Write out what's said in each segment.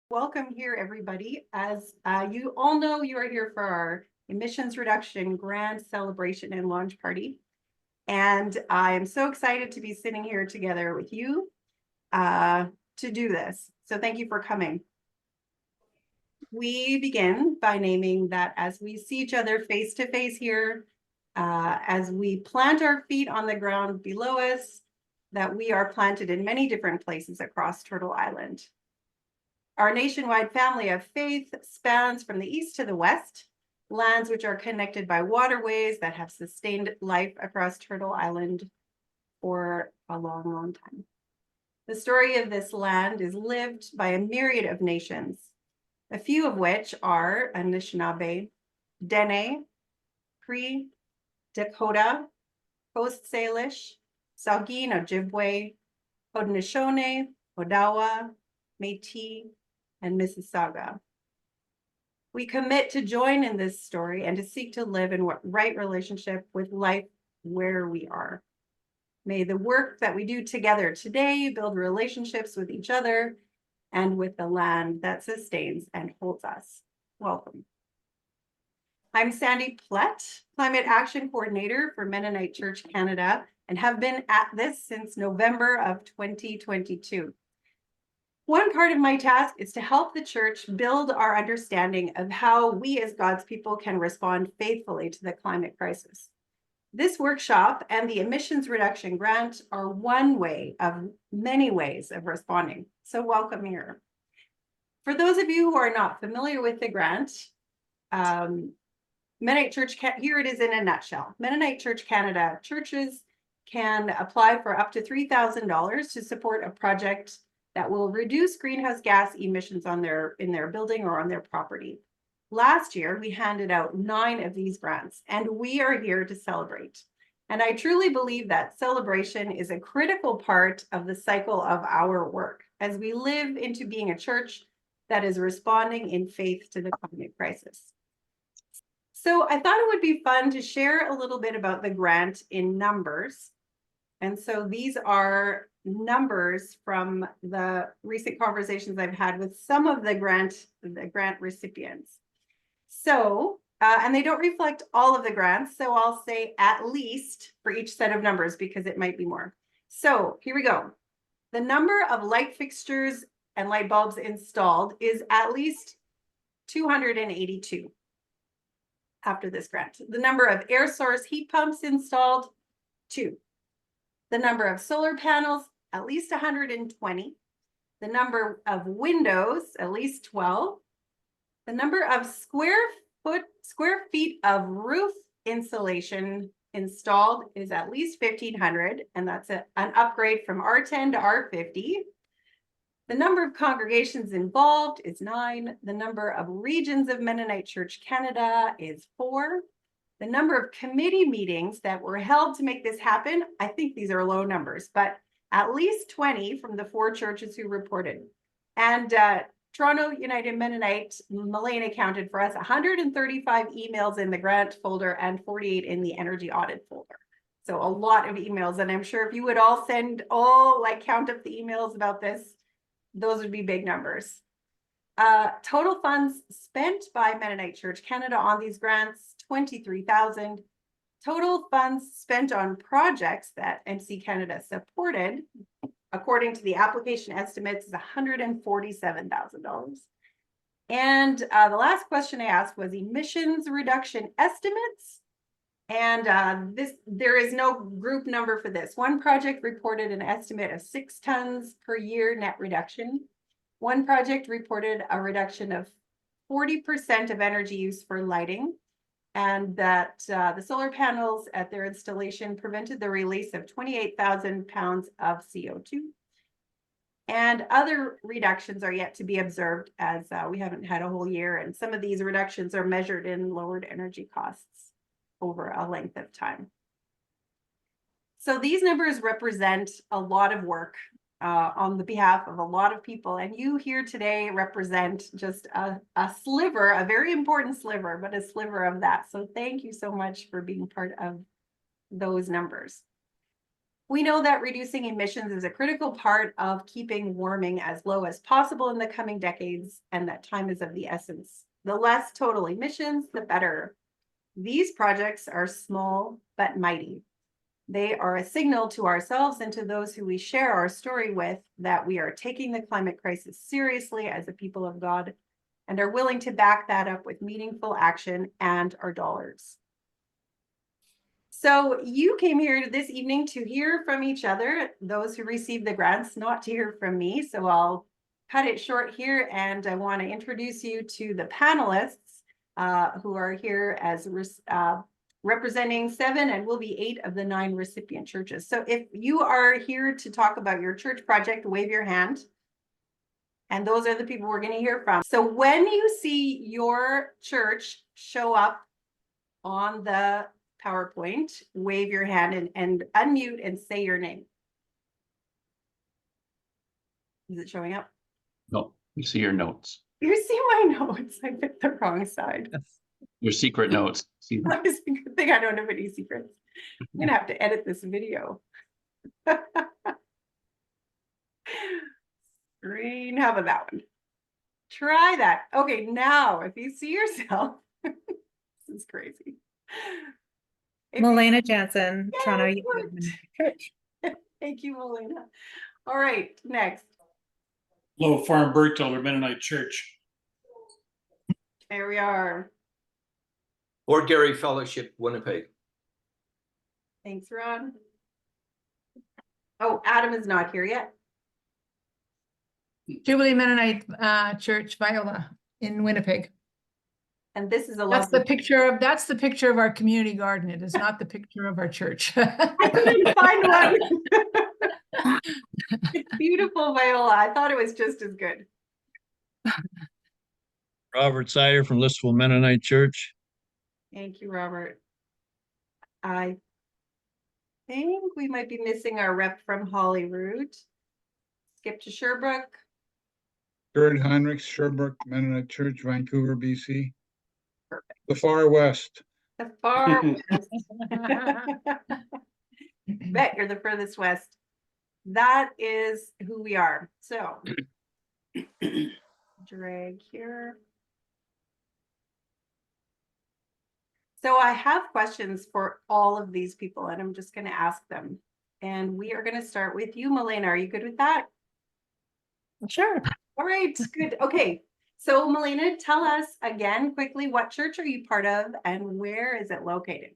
Welcome here, everybody. As you all know, you are here for our emissions reduction grand celebration and launch party. And I am so excited to be sitting here together with you to do this. So thank you for coming. We begin by naming that as we see each other face to face here, as we plant our feet on the ground below us, that we are planted in many different places across Turtle Island. Our nationwide family of faith spans from the east to the west, lands which are connected by waterways that have sustained life across Turtle Island for a long, long time. The story of this land is lived by a myriad of nations, a few of which are Anishinaabe, Dene, Cree, Dakota, Coast Salish, Saugeen Ojibwe, Haudenosaunee, Odawa, Métis, and Mississauga. We commit to join in this story and to seek to live in right relationship with life where we are. May the work that we do together today build relationships with each other and with the land that sustains and holds us. Welcome. I'm Sandy Plett, Climate Action Coordinator for Mennonite Church Canada, and have been at this since November of 2022. One part of my task is to help the church build our understanding of how we as God's people can respond faithfully to the climate crisis. This workshop and the emissions reduction grant are one way of many ways of responding. So welcome here. For those of you who are not familiar with the grant, Mennonite Church, here it is in a nutshell. Mennonite Church Canada churches can apply for up to $3,000 to support a project that will reduce greenhouse gas emissions in their building or on their property. Last year, we handed out 9 of these grants, and we are here to celebrate. And I truly believe that celebration is a critical part of the cycle of our work as we live into being a church that is responding in faith to the climate crisis. So I thought it would be fun to share a little bit about the grant in numbers. And so these are numbers from the recent conversations I've had with some of the grant recipients. So, and they don't reflect all of the grants, so I'll say at least for each set of numbers because it might be more. So here we go. The number of light fixtures and light bulbs installed is at least 282 after this grant. The number of air source heat pumps installed, 2. The number of solar panels, at least 120. The number of windows, at least 12. The number of square feet of roof insulation installed is at least 1,500, and that's an upgrade from R10 to R50. The number of congregations involved is 9. The number of regions of Mennonite Church Canada is 4. The number of committee meetings that were held to make this happen, I think these are low numbers, but at least 20 from the 4 churches who reported. And Toronto United Mennonite, Mullane counted for us 135 emails in the grant folder and 48 in the energy audit folder. So a lot of emails. And I'm sure if you would all count up the emails about this, those would be big numbers. Total funds spent by Mennonite Church Canada on these grants, 23,000. Total funds spent on projects that MC Canada supported, according to the application estimates, is $147,000. And the last question I asked was emissions reduction estimates. And there is no group number for this. One project reported an estimate of 6 tons per year net reduction. One project reported a reduction of 40% of energy use for lighting, and that the solar panels at their installation prevented the release of 28,000 pounds of CO2. And other reductions are yet to be observed as we haven't had a whole year, and some of these reductions are measured in lowered energy costs over a length of time. So these numbers represent a lot of work on the behalf of a lot of people, and you here today represent just a sliver, a very important sliver, but a sliver of that. So thank you so much for being part of those numbers. We know that reducing emissions is a critical part of keeping warming as low as possible in the coming decades, and that time is of the essence. The less total emissions, the better. These projects are small but mighty. They are a signal to ourselves and to those who we share our story with that we are taking the climate crisis seriously as a people of God and are willing to back that up with meaningful action and our dollars. So you came here this evening to hear from each other, those who received the grants, not to hear from me. So I'll cut it short here, and I want to introduce you to the panelists who are here as representing 7 and will be 8 of the 9 recipient churches. So if you are here to talk about your church project, wave your hand. And those are the people we're going to hear from. So when you see your church show up on the PowerPoint, wave your hand and unmute and say your name. Is it showing up? No, you see your notes. You see my notes. I picked the wrong side. Your secret notes. See them? It's a good thing I don't have any secrets. I'm gonna have to edit this video. Green, how about that one? Try that. Okay, now if you see yourself, this is crazy. Melena Jansen, Yay, Toronto it United worked. Mennonite Church. Thank you, Melena. All right, next. Low Farm Bergtiller Mennonite Church. There we are. Fort Garry Fellowship, Winnipeg. Thanks, Ron. Oh, Adam is not here yet. Jubilee Mennonite Church, Viola in Winnipeg. And this is a That's lovely. that's the picture of our community garden. It is not the picture of our church. I couldn't find one. It's beautiful, Viola. I thought it was just as good. Robert Sider from Listowel Mennonite Church. Thank you, Robert. I think we might be missing our rep from Holyrood. Skip to Sherbrooke. Gerd Heinrichs, Sherbrooke Mennonite Church, Vancouver, BC. Perfect. The far west. The far west. Bet you're the furthest west. That is who we are. So drag here. So I have questions for all of these people, and I'm just going to ask them. And we are going to start with you, Melena. Are you good with that? Sure. All right, good. Okay. So Melena, tell us again quickly, what church are you part of and where is it located?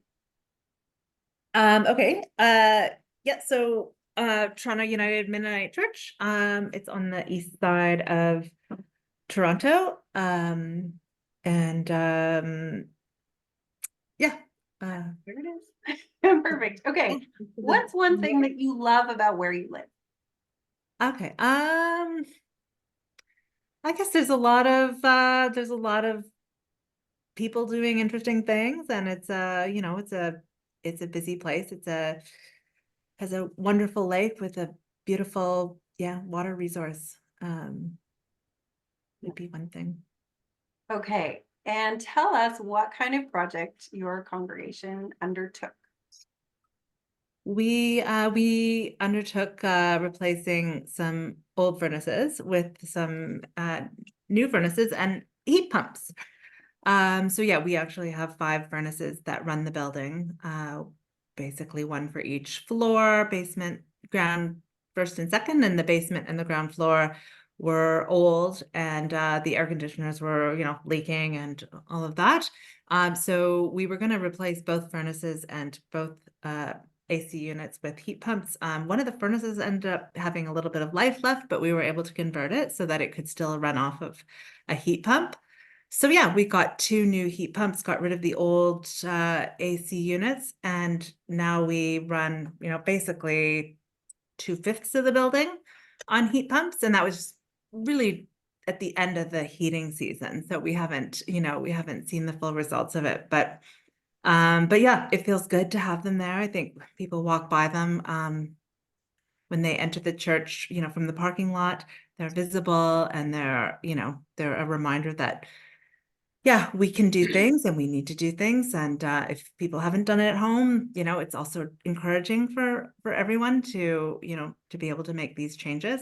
Okay. Yeah, so Toronto United Mennonite Church. It's on the east side of Toronto. Yeah. There it is. Perfect. Okay. What's one thing that you love about where you live? Okay. I guess there's a lot of people doing interesting things, and it's it's a busy place. Has a wonderful lake with a beautiful water resource. Would be one thing. Okay. And tell us what kind of project your congregation undertook. We undertook replacing some old furnaces with some new furnaces and heat pumps. So yeah, we actually have 5 furnaces that run the building, basically one for each floor, basement, ground, first and second, and the basement and the ground floor were old, and the air conditioners were, leaking and all of that. So we were going to replace both furnaces and both AC units with heat pumps. One of the furnaces ended up having a little bit of life left, but we were able to convert it so that it could still run off of a heat pump. So yeah, we got 2 new heat pumps, got rid of the old AC units, and now we run, basically 2/5 of the building on heat pumps, and that was really at the end of the heating season. So we haven't seen the full results of it, but yeah, it feels good to have them there. I think people walk by them when they enter the church, from the parking lot. They're visible, and they're a reminder that yeah, we can do things and we need to do things. And if people haven't done it at home, you know, it's also encouraging for everyone to, you know, to be able to make these changes.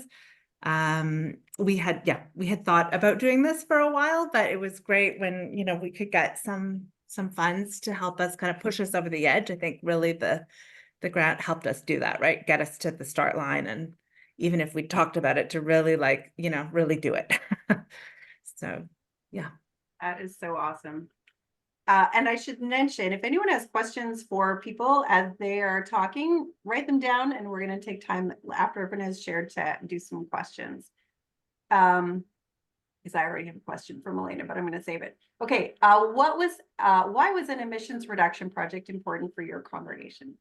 We had thought about doing this for a while, but it was great when, you know, we could get some funds to help us kind of push us over the edge. I think really the grant helped us do that, right? Get us to the start line. And even if we talked about it, to really, like, you know, really do it. So, yeah. That is so awesome. And I should mention, if anyone has questions for people as they are talking, write them down and we're going to take time after everyone has shared to do some questions. Because I already have a question from Elena, but I'm going to save it. Okay, why was an emissions reduction project important for your congregation?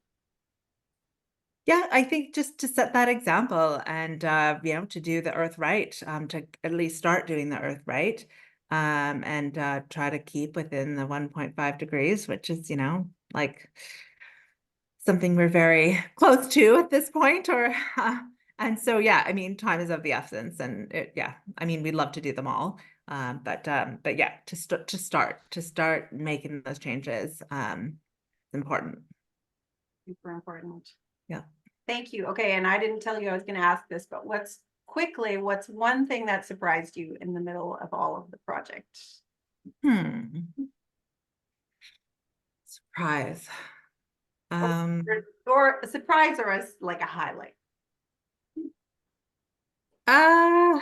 Yeah, I think just to set that example and, you know, to do the earth right, to at least start doing the earth right, and try to keep within the 1.5 degrees, which is, you know, like something we're very close to at this point, or, and so, yeah, I mean, time is of the essence, and yeah, I mean, we'd love to do them all, but yeah, to start making those changes, is important. Super important. Yeah. Thank you. Okay, and I didn't tell you I was going to ask this, but what's one thing that surprised you in the middle of all of the project? Surprise. Or a surprise, or like a highlight? Yeah,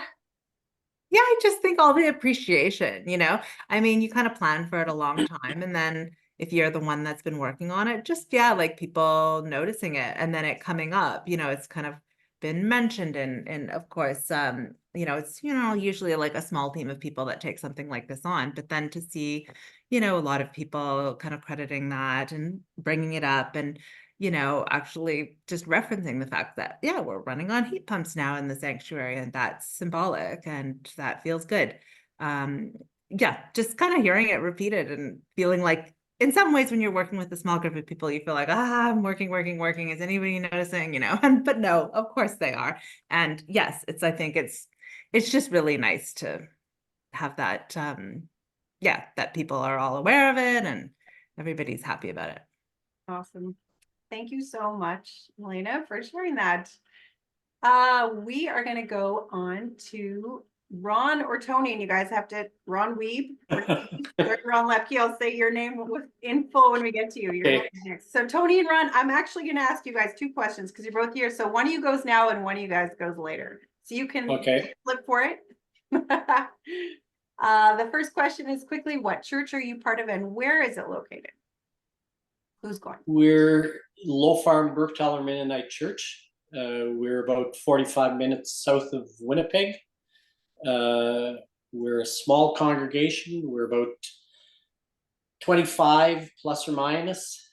I just think all the appreciation, you know, I mean, you kind of plan for it a long time, and then if you're the one that's been working on it, just, yeah, like people noticing it and then it coming up, you know, it's kind of been mentioned, and of course, you know, it's, you know, usually like a small team of people that take something like this on, but then to see, you know, a lot of people kind of crediting that and bringing it up, and, you know, actually just referencing the fact that, yeah, we're running on heat pumps now in the sanctuary, and that's symbolic and that feels good. Yeah, just kind of hearing it repeated and feeling like, in some ways, when you're working with a small group of people, you feel like, I'm working. Is anybody noticing? You know, but no, of course they are. And yes, I think it's just really nice to have that, yeah, that people are all aware of it and everybody's happy about it. Awesome. Thank you so much, Elena, for sharing that. We are going to go on to Ron or Tony, and you guys have to, Ron Weeb or Ron Lepke. I'll say your name in full when we get to you. You're next. So Tony and Ron, I'm actually going to ask you guys two questions because you're both here. So one of you goes now and one of you guys goes later. So you can flip for it. The first question is quickly, what church are you part of and where is it located? Who's going? We're Low Farm Bergtaler Mennonite Church. We're about 45 minutes south of Winnipeg. We're a small congregation. We're about 25 plus or minus.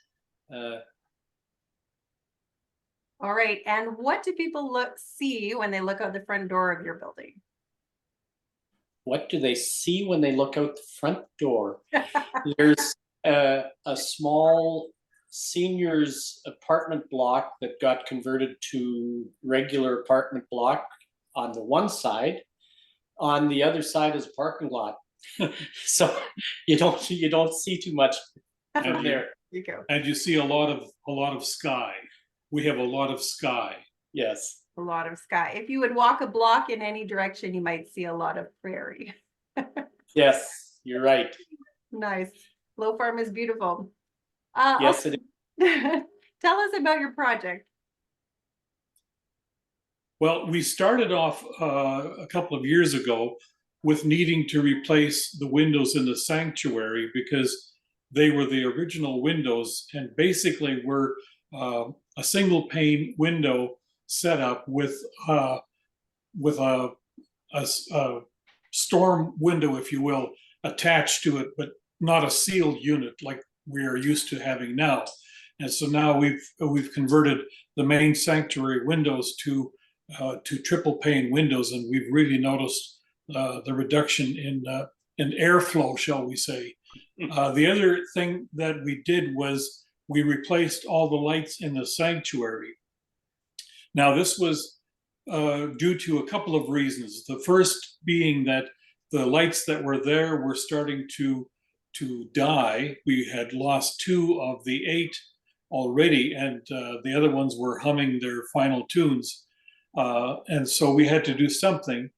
All right. And what do people see when they look out the front door of your building? What do they see when they look out the front door? There's a small seniors apartment block that got converted to regular apartment block on the one side. On the other side is a parking lot. So you don't see too much from there. You go. And you see a lot of sky. We have a lot of sky. Yes. A lot of sky. If you would walk a block in any direction, you might see a lot of prairie. Yes, you're right. Nice. Low Farm is beautiful. Yes, it is. Tell us about your project. Well, we started off a couple of years ago with needing to replace the windows in the sanctuary because they were the original windows and basically were a single pane window setup with a storm window, if you will, attached to it, but not a sealed unit like we are used to having now. And so now we've converted the main sanctuary windows to triple pane windows, and we've really noticed the reduction in airflow, shall we say. The other thing that we did was we replaced all the lights in the sanctuary. Now, this was due to a couple of reasons. The first being that the lights that were there were starting to to die. We had lost 2 of the 8 already, and the other ones were humming their final tunes. And so we had to do something.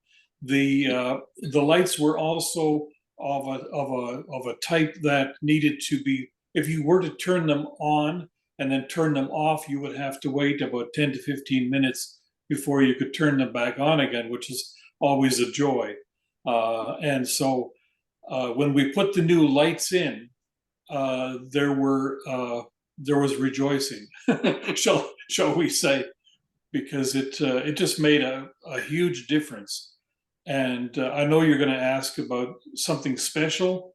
The lights were also of a type that needed to be, if you were to turn them on and then turn them off, you would have to wait about 10 to 15 minutes before you could turn them back on again, which is always a joy. And so when we put the new lights in, there was rejoicing, shall we say, because it just made a huge difference. And I know you're going to ask about something special.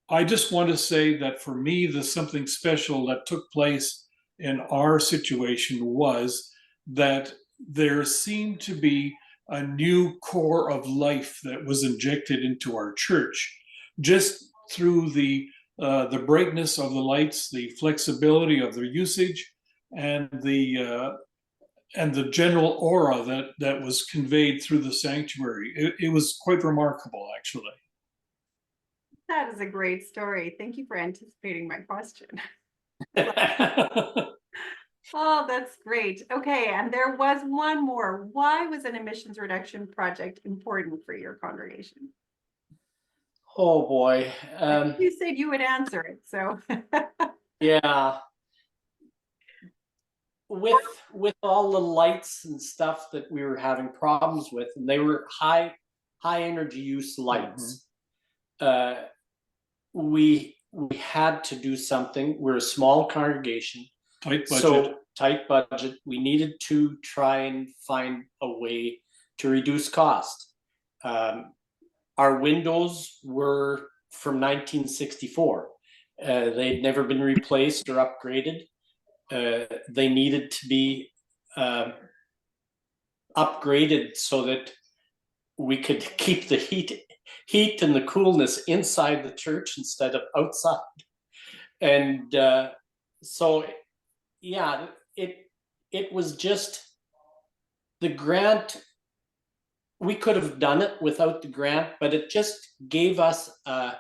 I just want to say that for me, the something special that took place in our situation was that there seemed to be a new core of life that was injected into our church, just through the brightness of the lights, the flexibility of their usage, and the general aura that was conveyed through the sanctuary. It was quite remarkable, actually. That is a great story. Thank you for anticipating my question. Oh, that's great. Okay, and there was one more. Why was an emissions reduction project important for your congregation? Oh, boy. You said you would answer it, so. Yeah. With all the lights and stuff that we were having problems with, and they were high energy use lights. We had to do something. We're a small congregation. Tight budget. So tight budget. We needed to try and find a way to reduce cost. Our windows were from 1964. They'd never been replaced or upgraded. They needed to be upgraded so that we could keep the heat and the coolness inside the church instead of outside. And so, yeah, it was just the grant. We could have done it without the grant, but it just gave us a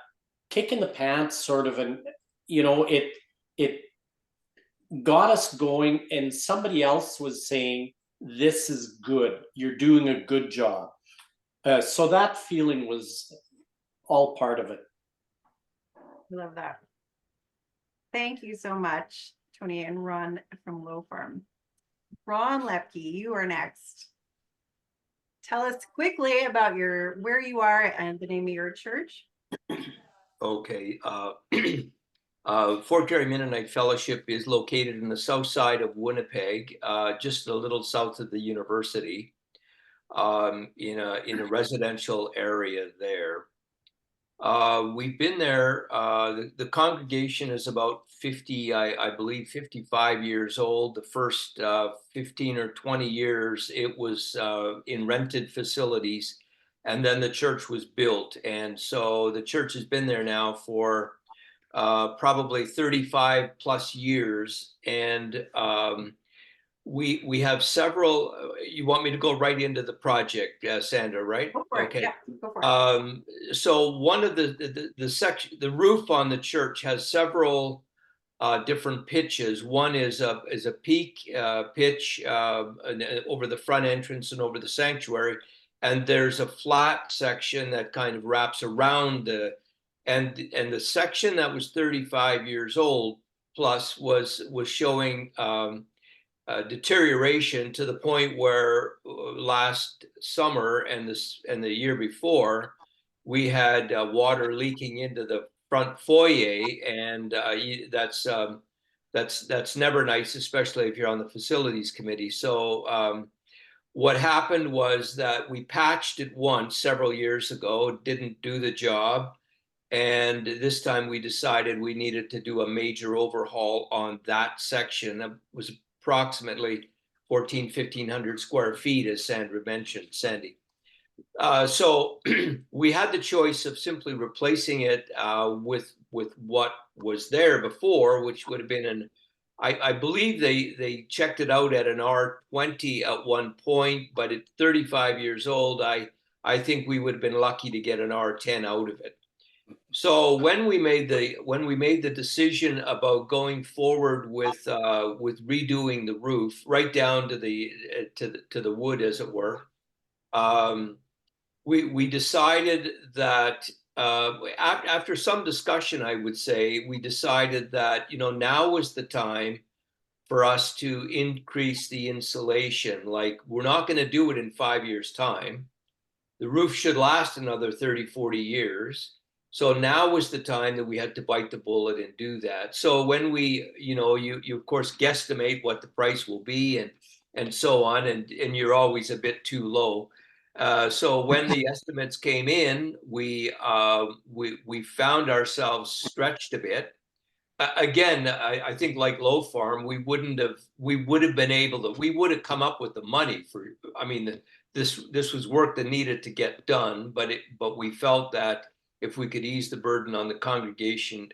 kick in the pants, sort of, and it got us going, and somebody else was saying, this is good, you're doing a good job. So that feeling was all part of it. Love that. Thank you so much, Tony and Ron from Low Farm. Ron Lepke, you are next. Tell us quickly about where you are and the name of your church. Okay. Fort Garry Mennonite Fellowship is located in the south side of Winnipeg, just a little south of the university, in a residential area there. We've been there. The congregation is about 50, I believe 55 years old. The first 15 or 20 years, it was in rented facilities, and then the church was built. And so the church has been there now for probably 35 plus years. And we have several. You want me to go right into the project, Sandra, right? Go for it. Okay. Yeah, go for it. So one of the section, the roof on the church has several different pitches. One is a peak pitch over the front entrance and over the sanctuary, and there's a flat section that kind of wraps around and the section that was 35 years old plus was showing deterioration to the point where last summer and the year before we had water leaking into the front foyer, and that's never nice, especially if you're on the facilities committee. So what happened was that we patched it once several years ago. It didn't do the job, and this time we decided we needed to do a major overhaul on that section. That was approximately 1,500 square feet, as Sandra mentioned, Sandy. So we had the choice of simply replacing it with what was there before, which would have been I believe they checked it out at an R20 at one point, but at 35 years old, I think we would have been lucky to get an R10 out of it. So when we made the decision about going forward with redoing the roof right down to the wood, as it were, we decided that after some discussion, I would say, we decided that now was the time for us to increase the insulation. Like, we're not going to do it in 5 years' time. The roof should last another 30, 40 years. So now was the time that we had to bite the bullet and do that. So when we, you of course guesstimate what the price will be and so on, and you're always a bit too low. So when the estimates came in, we found ourselves stretched a bit. Again, I think like Low Farm, we would have come up with the money for. I mean, this was work that needed to get done, but we felt that if we could ease the burden on the congregation,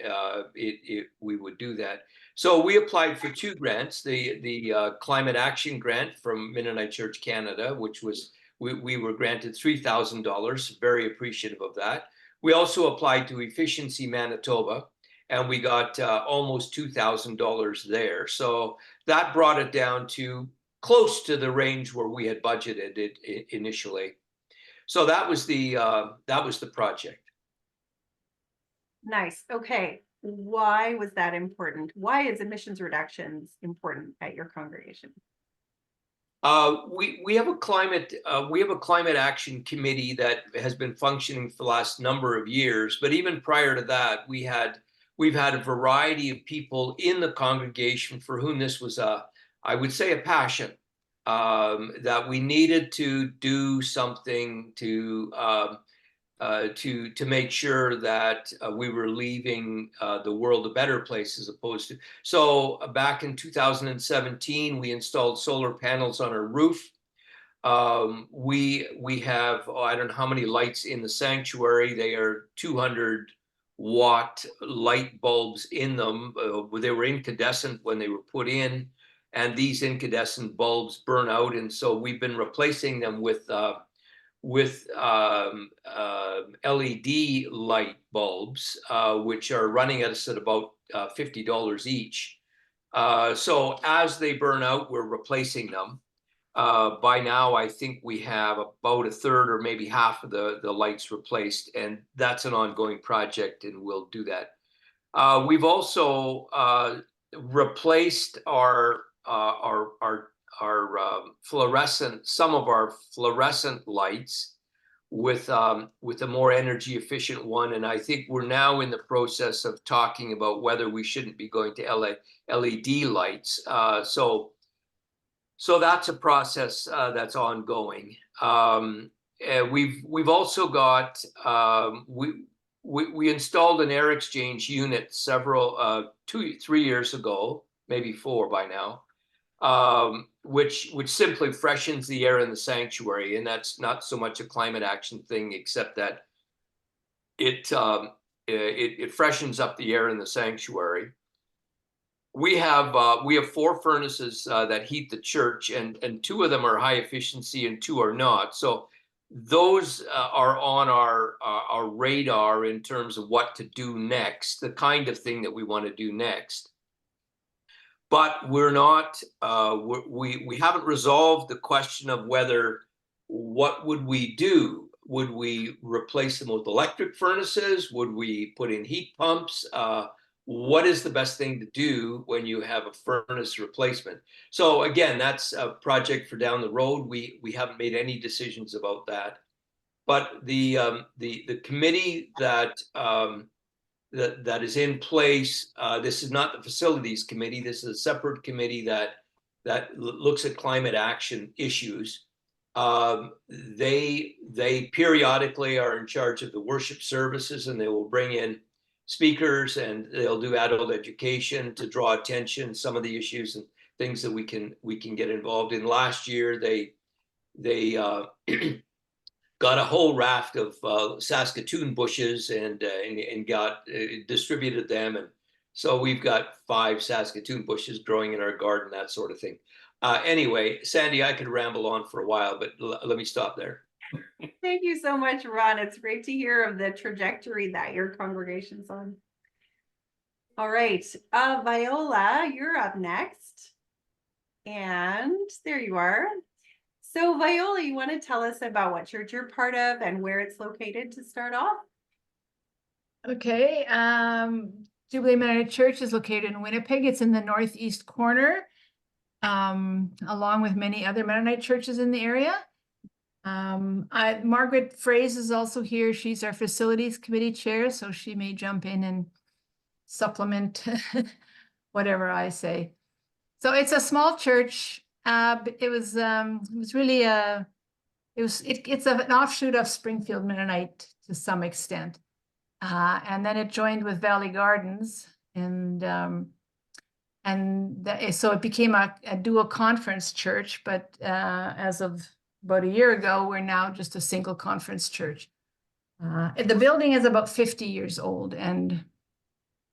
we would do that. So we applied for 2 grants: the Climate Action Grant from Mennonite Church Canada, which was we were granted $3,000. Very appreciative of that. We also applied to Efficiency Manitoba, and we got almost $2,000 there. So that brought it down to close to the range where we had budgeted it initially. So that was the project. Nice. Okay. Why was that important? Why is emissions reductions important at your congregation? We have a climate action committee that has been functioning for the last number of years. But even prior to that, we've had a variety of people in the congregation for whom this was I would say, a passion, that we needed to do something to make sure that we were leaving the world a better place, as opposed to. So back in 2017, we installed solar panels on our roof. We have, I don't know how many lights in the sanctuary. They are 200-watt light bulbs in them. They were incandescent when they were put in, and these incandescent bulbs burn out, and so we've been replacing them with LED light bulbs, which are running us at about $50 each. So as they burn out, we're replacing them. By now, I think we have about a third or maybe half of the lights replaced, and that's an ongoing project, and we'll do that. We've also replaced some of our fluorescent lights with a more energy efficient one, and I think we're now in the process of talking about whether we shouldn't be going to LED lights. So that's a process that's ongoing. We've also got we installed an air exchange unit 2-3 years ago, maybe 4 by now, which simply freshens the air in the sanctuary, and that's not so much a climate action thing, except that it freshens up the air in the sanctuary. We have 4 furnaces that heat the church, and 2 of them are high efficiency and 2 are not. So those are on our radar in terms of what to do next, the kind of thing that we want to do next. But we're not. We haven't resolved the question of what would we do? Would we replace them with electric furnaces? Would we put in heat pumps? What is the best thing to do when you have a furnace replacement? So again, that's a project for down the road. We haven't made any decisions about that. But the committee that is in place, this is not the facilities committee. This is a separate committee that looks at climate action issues. They periodically are in charge of the worship services, and they will bring in speakers, and they'll do adult education to draw attention some of the issues and things that we can get involved in. Last year, they got a whole raft of Saskatoon bushes and distributed them, and so we've got 5 Saskatoon bushes growing in our garden, that sort of thing. Anyway, Sandy, I could ramble on for a while, but let me stop there. Thank you so much, Ron. It's great to hear of the trajectory that your congregation's on. All right, Viola, you're up next. And there you are. So Viola, you want to tell us about what church you're part of and where it's located to start off? Okay, Jubilee Mennonite Church is located in Winnipeg. It's in the northeast corner, along with many other Mennonite churches in the area. Margaret Fraze is also here. She's our facilities committee chair, so she may jump in and supplement whatever I say. So it's a small church. It was really it's an offshoot of Springfield Mennonite to some extent. And then it joined with Valley Gardens, and so it became a dual conference church. But as of about a year ago, we're now just a single conference church. The building is about 50 years old, and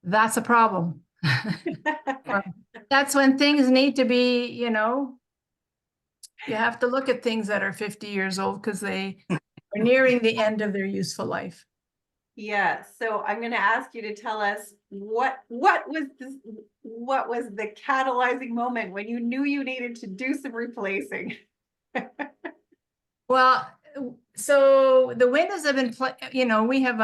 that's a problem. That's when things need to be, you have to look at things that are 50 years old because they are nearing the end of their useful life. Yeah, so I'm going to ask you to tell us what was the catalyzing moment when you knew you needed to do some replacing? Well, so the windows have been, we have,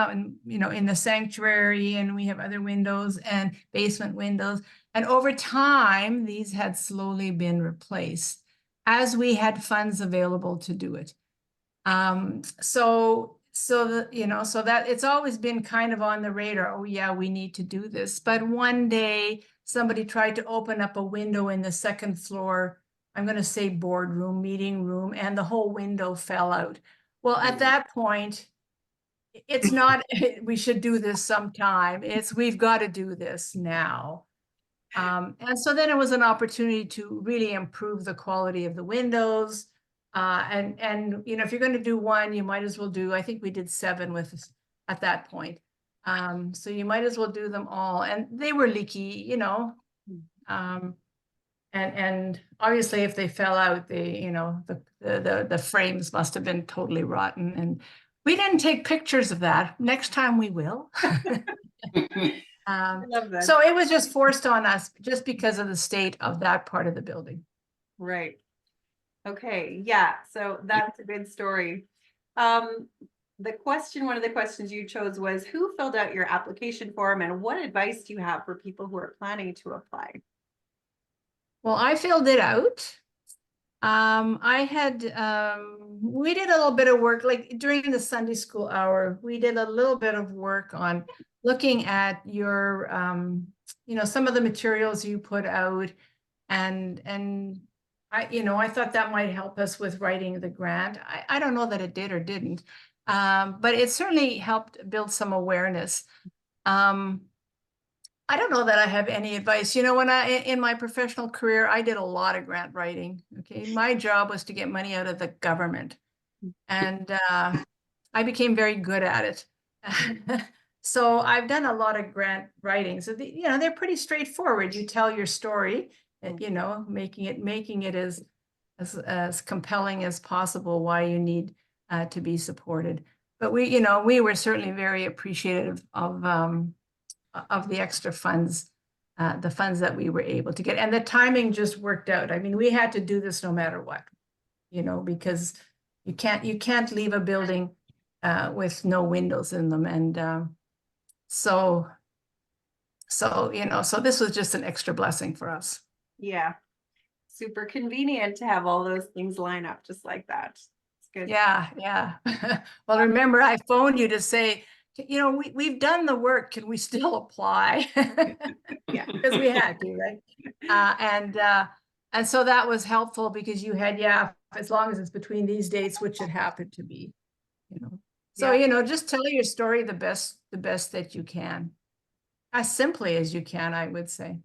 in the sanctuary, and we have other windows and basement windows. And over time, these had slowly been replaced as we had funds available to do it. So that it's always been kind of on the radar. Oh yeah, we need to do this. But one day somebody tried to open up a window in the second floor, I'm going to say boardroom, meeting room, and the whole window fell out. Well, at that point, it's not, we should do this sometime. It's, we've got to do this now. And so then it was an opportunity to really improve the quality of the windows. And if you're going to do one, you might as well do, I think we did 7 at that point. So you might as well do them all. And they were leaky, and obviously if they fell out, the frames must have been totally rotten. And we didn't take pictures of that. Next time we will. I love that. So it was just forced on us just because of the state of that part of the building. Right. Okay. Yeah. So that's a good story. One of the questions you chose was, who filled out your application form, and what advice do you have for people who are planning to apply? Well, I filled it out. We did a little bit of work, like during the Sunday school hour, we did a little bit of work on looking at your, some of the materials you put out, and I thought that might help us with writing the grant. I don't know that it did or didn't, but it certainly helped build some awareness. I don't know that I have any advice. When in my professional career, I did a lot of grant writing. Okay. My job was to get money out of the government, and I became very good at it. So I've done a lot of grant writing. So they're pretty straightforward. You tell your story, making it as compelling as possible why you need to be supported. But we were certainly very appreciative of the extra funds, the funds that we were able to get. And the timing just worked out. I mean, we had to do this no matter what, because you can't leave a building with no windows in them. And so this was just an extra blessing for us. Yeah. Super convenient to have all those things line up just like that. It's good. Yeah. Well, remember, I phoned you to say, we've done the work. Can we still apply? Yeah, because we had to, right? And so that was helpful because you had, as long as it's between these dates, which it happened to be, So, just tell your story the best that you can, as simply as you can, I would say.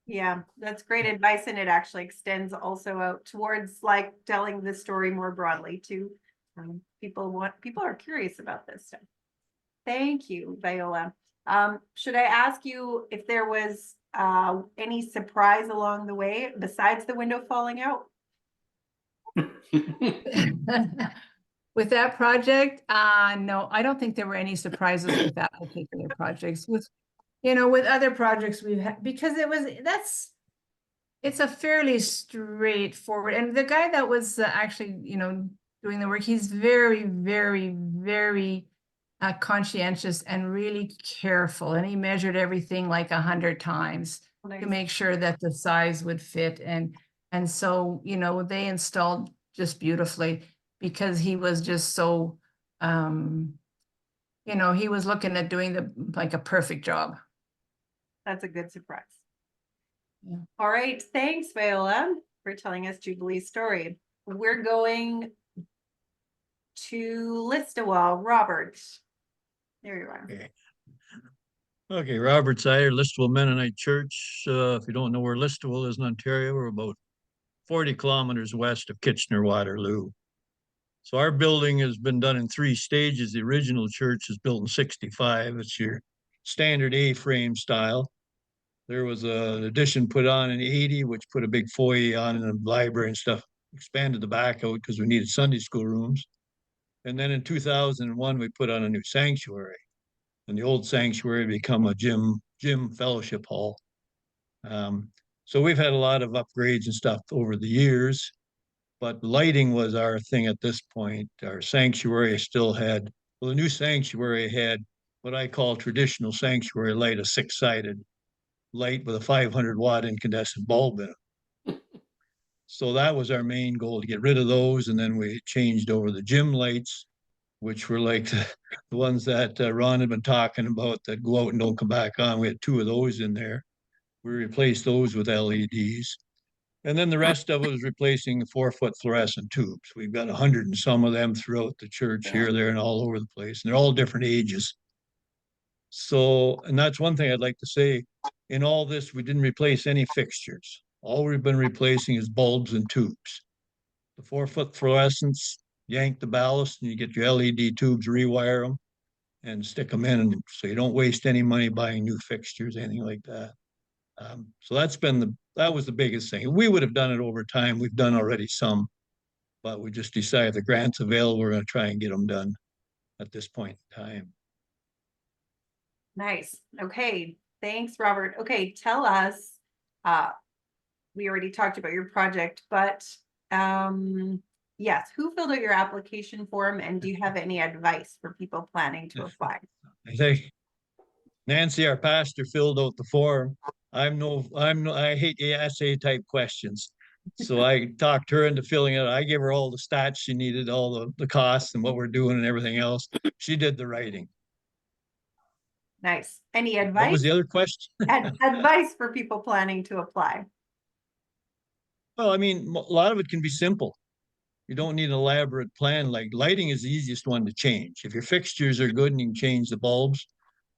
Yeah, that's great advice. And it actually extends also out towards like telling the story more broadly too. People are curious about this stuff. Thank you, Viola. Should I ask you if there was any surprise along the way besides the window falling out? With that project, no, I don't think there were any surprises with that particular project. With other projects we've had, because it's a fairly straightforward, and the guy that was actually, doing the work, he's very, very, very conscientious and really careful, and he measured everything like 100 times to make sure that the size would fit, and so, they installed just beautifully because he was just so, he was looking at doing a perfect job. That's a good surprise. Yeah. All right, thanks, Viola, for telling us Jubilee's story. We're going to Listowel. Robert, there you are. Okay. Okay, Robert Sider, Listowel Mennonite Church. If you don't know where Listowel is in Ontario, we're about 40 kilometers west of Kitchener-Waterloo. So our building has been done in 3 stages. The original church was built in 65. It's your standard A-frame style. There was an addition put on in 80, which put a big foyer on in the library and stuff, expanded the back out because we needed Sunday school rooms. And then in 2001, we put on a new sanctuary. And the old sanctuary become a gym fellowship hall. So we've had a lot of upgrades and stuff over the years, but lighting was our thing at this point. Our sanctuary still had, well, the new sanctuary had what I call traditional sanctuary light, a 6-sided light with a 500-watt incandescent bulb in it. So that was our main goal, to get rid of those. And then we changed over the gym lights, which were like the ones that Ron had been talking about that go out and don't come back on. We had 2 of those in there. We replaced those with LEDs. And then the rest of it was replacing the 4-foot fluorescent tubes. We've got 100 and some of them throughout the church here, there, and all over the place. And they're all different ages. So, and that's one thing I'd like to say. In all this, we didn't replace any fixtures. All we've been replacing is bulbs and tubes. The 4-foot fluorescents, yank the ballast and you get your LED tubes, rewire them and stick them in, and so you don't waste any money buying new fixtures, anything like that. So that was the biggest thing. We would have done it over time. We've done already some, but we just decided the grants available, we're going to try and get them done at this point in time. Nice. Okay, thanks, Robert. Okay, tell us, we already talked about your project, but yes, who filled out your application form, and do you have any advice for people planning to apply? I think Nancy, our pastor, filled out the form. I hate the essay type questions. So I talked her into filling it. I gave her all the stats she needed, all the costs and what we're doing and everything else. She did the writing. Nice. Any What was advice? the other question? Advice for people planning to apply? Well, I mean, a lot of it can be simple. You don't need an elaborate plan. Like lighting is the easiest one to change. If your fixtures are good and you can change the bulbs,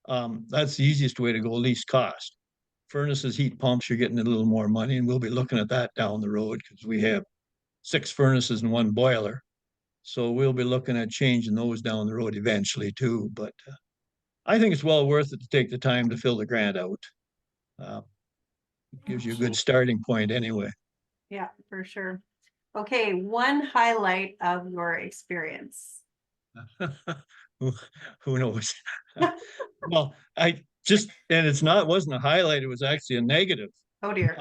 that's the easiest way to go, least cost. Furnaces, heat pumps, you're getting a little more money, and we'll be looking at that down the road because we have 6 furnaces and 1 boiler. So we'll be looking at changing those down the road eventually too. But I think it's well worth it to take the time to fill the grant out. It gives you a good starting point anyway. Yeah, for sure. Okay, one highlight of your experience. Who knows? Well, it wasn't a highlight, it was actually a negative. Oh dear.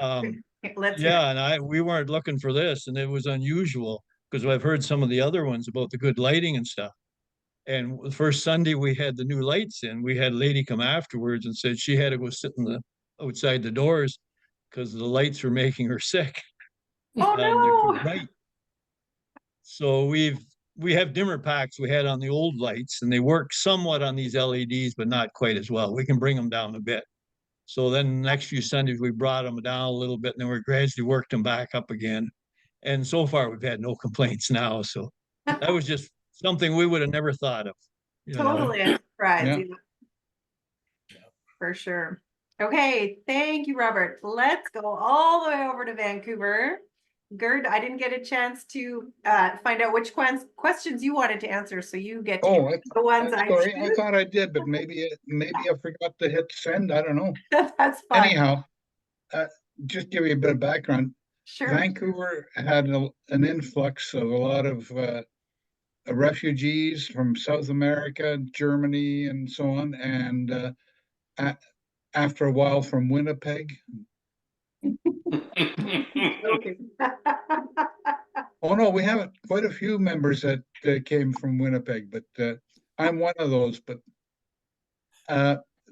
Let's hear it. Yeah, and we weren't looking for this, and it was unusual because I've heard some of the other ones about the good lighting and stuff. And the first Sunday we had the new lights in, we had a lady come afterwards and said she had to go sit outside the doors because the lights were making her sick. Oh no. Right. So we have dimmer packs we had on the old lights, and they work somewhat on these LEDs, but not quite as well. We can bring them down a bit. So then the next few Sundays, we brought them down a little bit, and then we gradually worked them back up again. And so far, we've had no complaints now. So that was just something we would have never thought of. Totally a surprise. Yeah. For sure. Okay, thank you, Robert. Let's go all the way over to Vancouver. Gerd, I didn't get a chance to find out which questions you wanted to answer, so you get to answer the ones I sorry, I choose. thought I did, but maybe I forgot to hit send. I don't know. That's fine. Anyhow, just give you a bit of background. Sure. Vancouver had an influx of a lot of refugees from South America, Germany, and so on, and after a while from Winnipeg. Okay. Oh, no, we have quite a few members that came from Winnipeg, but I'm one of those. But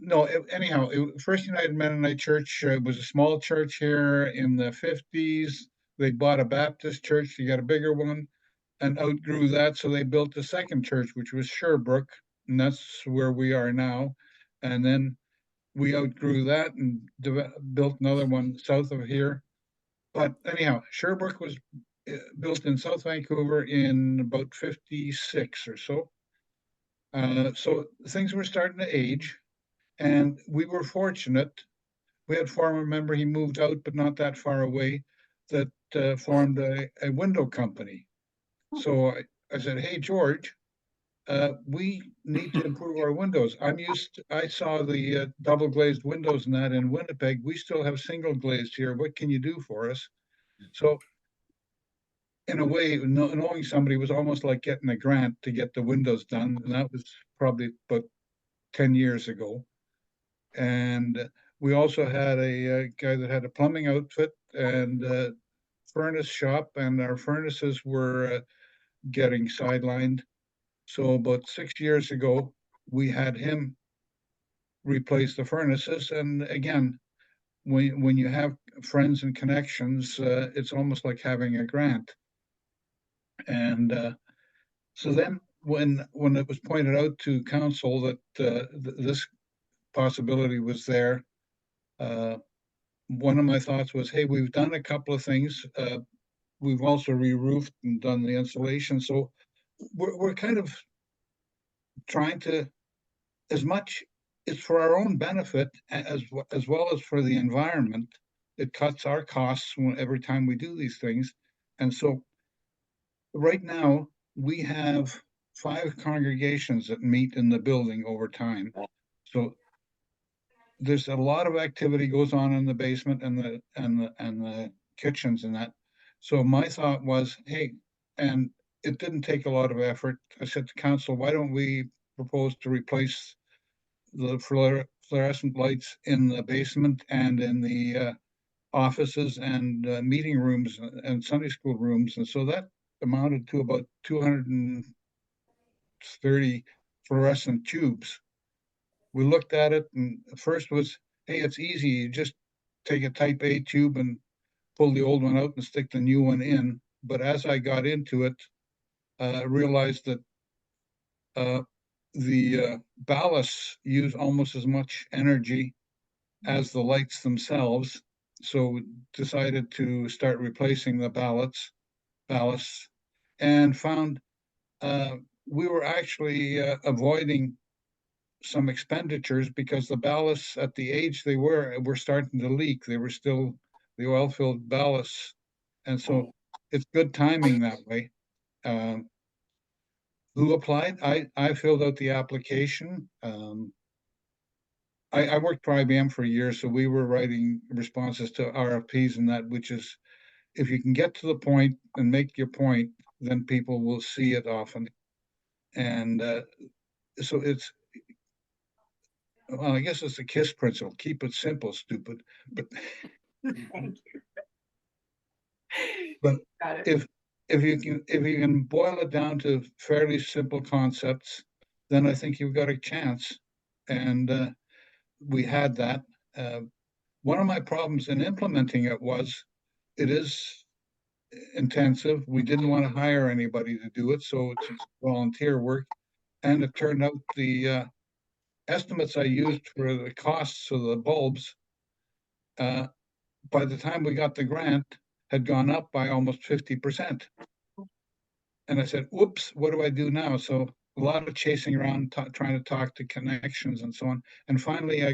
no, anyhow, First United Mennonite Church was a small church here in the 50s. They bought a Baptist church, they got a bigger one, and outgrew that. So they built a second church, which was Sherbrooke, and that's where we are now. And then we outgrew that and built another one south of here. But anyhow, Sherbrooke was built in South Vancouver in about 56 or so. So things were starting to age, and we were fortunate. We had a former member, he moved out, but not that far away, that formed a window company. So I said, hey, George, we need to improve our windows. I saw the double glazed windows and that in Winnipeg. We still have single glazed here. What can you do for us? So in a way, knowing somebody was almost like getting a grant to get the windows done. And that was probably about 10 years ago. And we also had a guy that had a plumbing outfit and a furnace shop, and our furnaces were getting sidelined. So about 6 years ago, we had him replace the furnaces. And again, when you have friends and connections, it's almost like having a grant. And so then when it was pointed out to council that this possibility was there, one of my thoughts was, hey, we've done a couple of things. We've also re-roofed and done the insulation. So we're kind of trying to, as much, it's for our own benefit as well as for the environment. It cuts our costs every time we do these things. And so right now we have 5 congregations that meet in the building over time. So there's a lot of activity goes on in the basement and the kitchens and that. So my thought was, hey, and it didn't take a lot of effort. I said to council, why don't we propose to replace the fluorescent lights in the basement and in the offices and meeting rooms and Sunday school rooms. And so that amounted to about 230 fluorescent tubes. We looked at it, and first was, hey, it's easy. You just take a type A tube and pull the old one out and stick the new one in. But as I got into it, I realized that the ballasts use almost as much energy as the lights themselves. So decided to start replacing the ballasts, and found we were actually avoiding some expenditures because the ballasts at the age they were starting to leak. They were still the oil-filled ballasts. And so it's good timing that way. Who applied? I filled out the application. I worked for IBM for a year, so we were writing responses to RFPs and that, which is, if you can get to the point and make your point, then people will see it often. And so it's, well, I guess it's the KISS principle. Keep it simple, stupid. But Thank you. but Got it. if you can boil it down to fairly simple concepts, then I think you've got a chance. And we had that. One of my problems in implementing it was it is intensive. We didn't want to hire anybody to do it, so it's volunteer work. And it turned out the estimates I used for the costs of the bulbs, by the time we got the grant, had gone up by almost 50%. And I said, whoops, what do I do now? So a lot of chasing around, trying to talk to connections and so on. And finally, I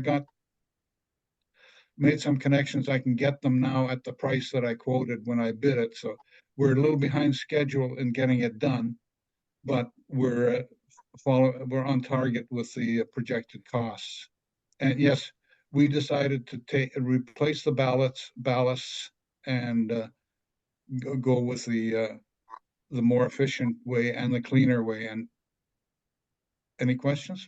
made some connections. I can get them now at the price that I quoted when I bid it. So we're a little behind schedule in getting it done, but we're on target with the projected costs. And yes, we decided to replace the ballasts and go with the the more efficient way and the cleaner way. And any questions?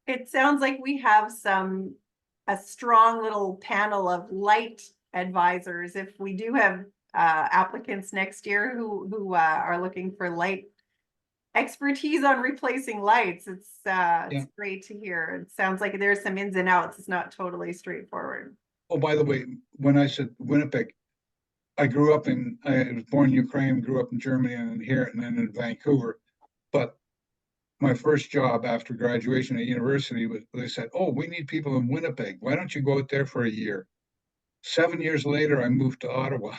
It sounds like we have a strong little panel of light advisors. If we do have applicants next year who are looking for light expertise on replacing lights, it's great to hear. It sounds like there's some ins and outs. It's not totally straightforward. Oh, by the way, when I said Winnipeg, I was born in Ukraine, grew up in Germany and here and then in Vancouver. But my first job after graduation at university was, they said, oh, we need people in Winnipeg. Why don't you go out there for a year? 7 years later, I moved to Ottawa.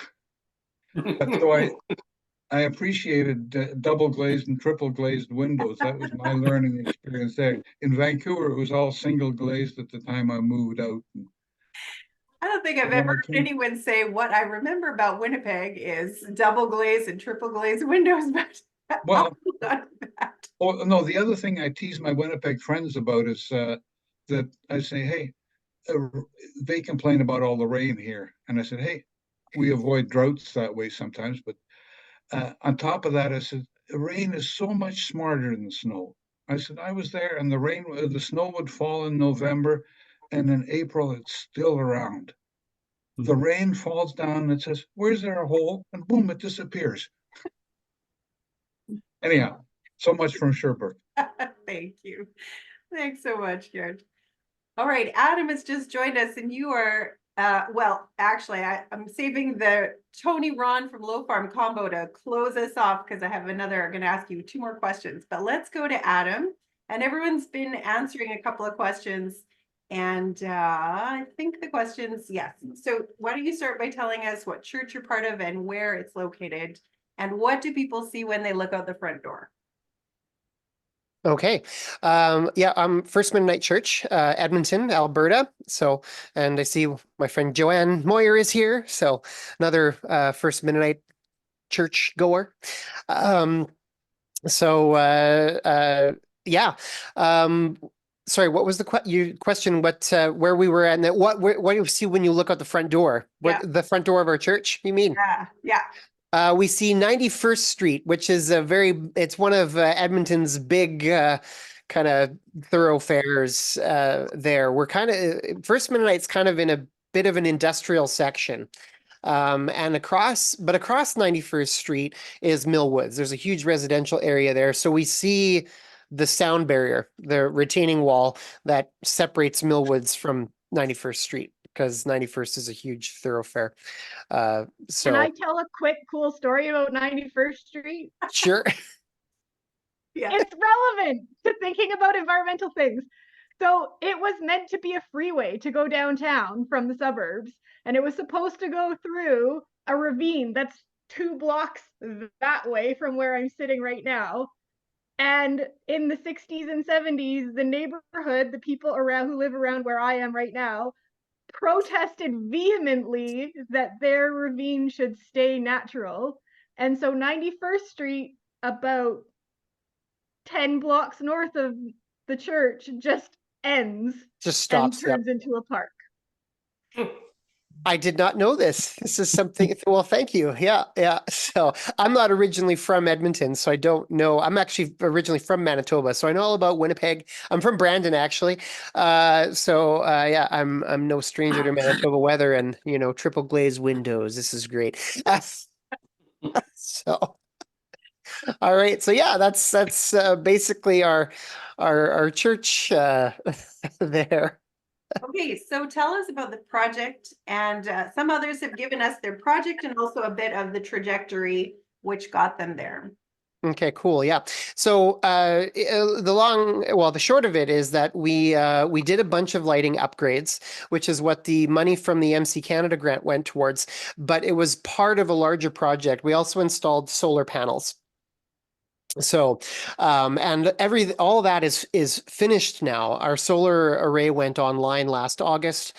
So I appreciated double glazed and triple glazed windows. That was my learning experience there. In Vancouver, it was all single glazed at the time I moved out. I don't think I've When I ever heard came- anyone say what I remember about Winnipeg is double glazed and triple glazed windows, but Well, none of that. oh, no, the other thing I tease my Winnipeg friends about is that I say, hey, they complain about all the rain here. And I said, hey, we avoid droughts that way sometimes. But on top of that, I said, the rain is so much smarter than the snow. I said, I was there and the snow would fall in November and in April, it's still around. The rain falls down and it says, where's there a hole? And boom, it disappears. Anyhow, so much from Sherbrooke. Thank you. Thanks so much, George. All right, Adam has just joined us and you are, well, actually, I'm saving the Tony Ron from Low Farm combo to close us off because I have going to ask you 2 more questions, but let's go to Adam. And everyone's been answering a couple of questions. And I think the questions, yes. So why don't you start by telling us what church you're part of and where it's located? And what do people see when they look out the front door? Okay. Yeah, I'm First Mennonite Church, Edmonton, Alberta. So, and I see my friend Joanne Moyer is here. So another First Mennonite church goer. Yeah. Sorry, what was the question? What, where we were at, and what do you see when you look out the front door? The front door of our church, you mean? Yeah. We see 91st Street, which is it's one of Edmonton's big kind of thoroughfares there. We're kind of, First Mennonite's kind of in a bit of an industrial section. And across 91st Street is Millwoods. There's a huge residential area there. So we see the sound barrier, the retaining wall that separates Millwoods from 91st Street, because 91st is a huge thoroughfare. So Can I tell a quick cool story about 91st Street? Sure. Yeah. It's relevant to thinking about environmental things. So it was meant to be a freeway to go downtown from the suburbs, and it was supposed to go through a ravine that's 2 blocks that way from where I'm sitting right now. And in the 60s and 70s, the neighborhood, the people around who live around where I am right now, protested vehemently that their ravine should stay natural. And so 91st Street, about 10 blocks north of the church, just ends. Just stops. And turns into a park. I did not know this. This is something, well, thank you. Yeah. So I'm not originally from Edmonton, so I don't know. I'm actually originally from Manitoba, so I know all about Winnipeg. I'm from Brandon, actually. Yeah, I'm no stranger to Manitoba weather and, triple glazed windows. This is great. So, all right. So yeah, that's basically our church there. Okay, so tell us about the project, and some others have given us their project and also a bit of the trajectory which got them there. Okay, cool. Yeah. So the short of it is that we did a bunch of lighting upgrades, which is what the money from the MC Canada grant went towards, but it was part of a larger project. We also installed solar panels. So, and all that is finished now. Our solar array went online last August,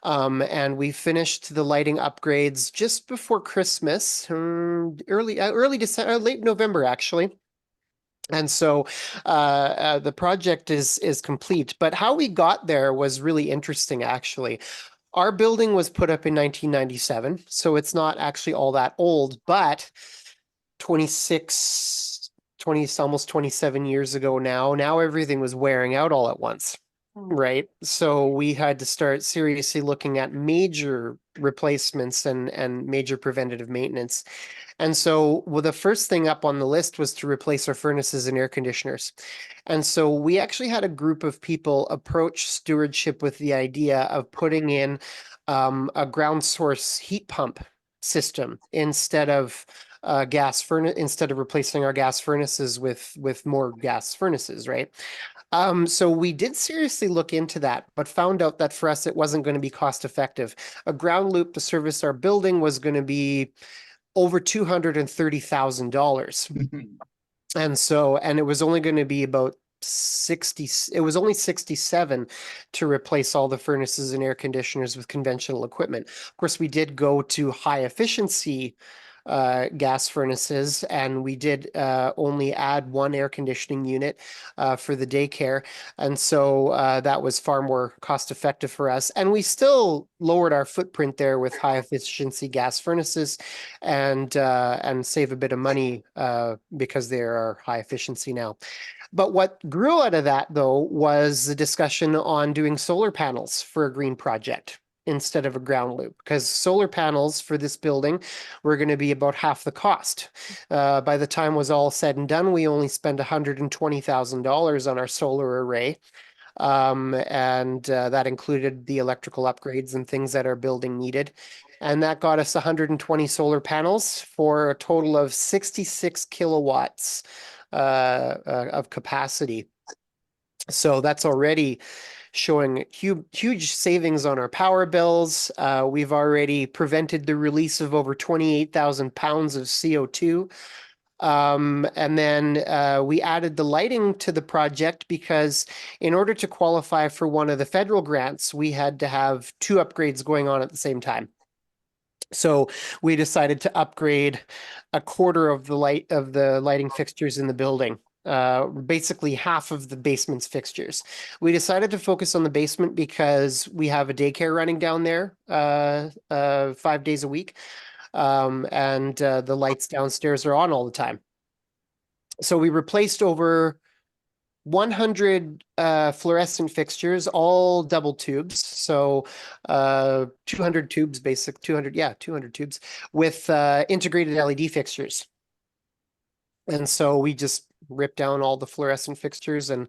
and we finished the lighting upgrades just before Christmas, early December, late November, actually. And so the project is complete, but how we got there was really interesting, actually. Our building was put up in 1997, so it's not actually all that old, but almost 27 years ago now everything was wearing out all at once. Right. So we had to start seriously looking at major replacements and major preventative maintenance. And so the first thing up on the list was to replace our furnaces and air conditioners. And so we actually had a group of people approach stewardship with the idea of putting in a ground source heat pump system instead of instead of replacing our gas furnaces with more gas furnaces, right? So we did seriously look into that, but found out that for us, it wasn't going to be cost effective. A ground loop to service our building was going to be over $230,000. And it was only going to be about 67 to replace all the furnaces and air conditioners with conventional equipment. Of course, we did go to high efficiency gas furnaces, and we did only add one air conditioning unit for the daycare, and so that was far more cost effective for us, and we still lowered our footprint there with high efficiency gas furnaces and save a bit of money because they are high efficiency now. But what grew out of that, though, was the discussion on doing solar panels for a green project instead of a ground loop, because solar panels for this building were going to be about half the cost. By the time it was all said and done, we only spent $120,000 on our solar array. And that included the electrical upgrades and things that our building needed. And that got us 120 solar panels for a total of 66 kilowatts of capacity. So that's already showing huge savings on our power bills. We've already prevented the release of over 28,000 pounds of CO2. And then we added the lighting to the project because in order to qualify for one of the federal grants, we had to have 2 upgrades going on at the same time. So we decided to upgrade a quarter of the lighting fixtures in the building. Basically half of the basement's fixtures. We decided to focus on the basement because we have a daycare running down there 5 days a week. And the lights downstairs are on all the time. So we replaced over 100 fluorescent fixtures, all double tubes. So 200 tubes, 200 tubes with integrated LED fixtures. And so we just ripped down all the fluorescent fixtures and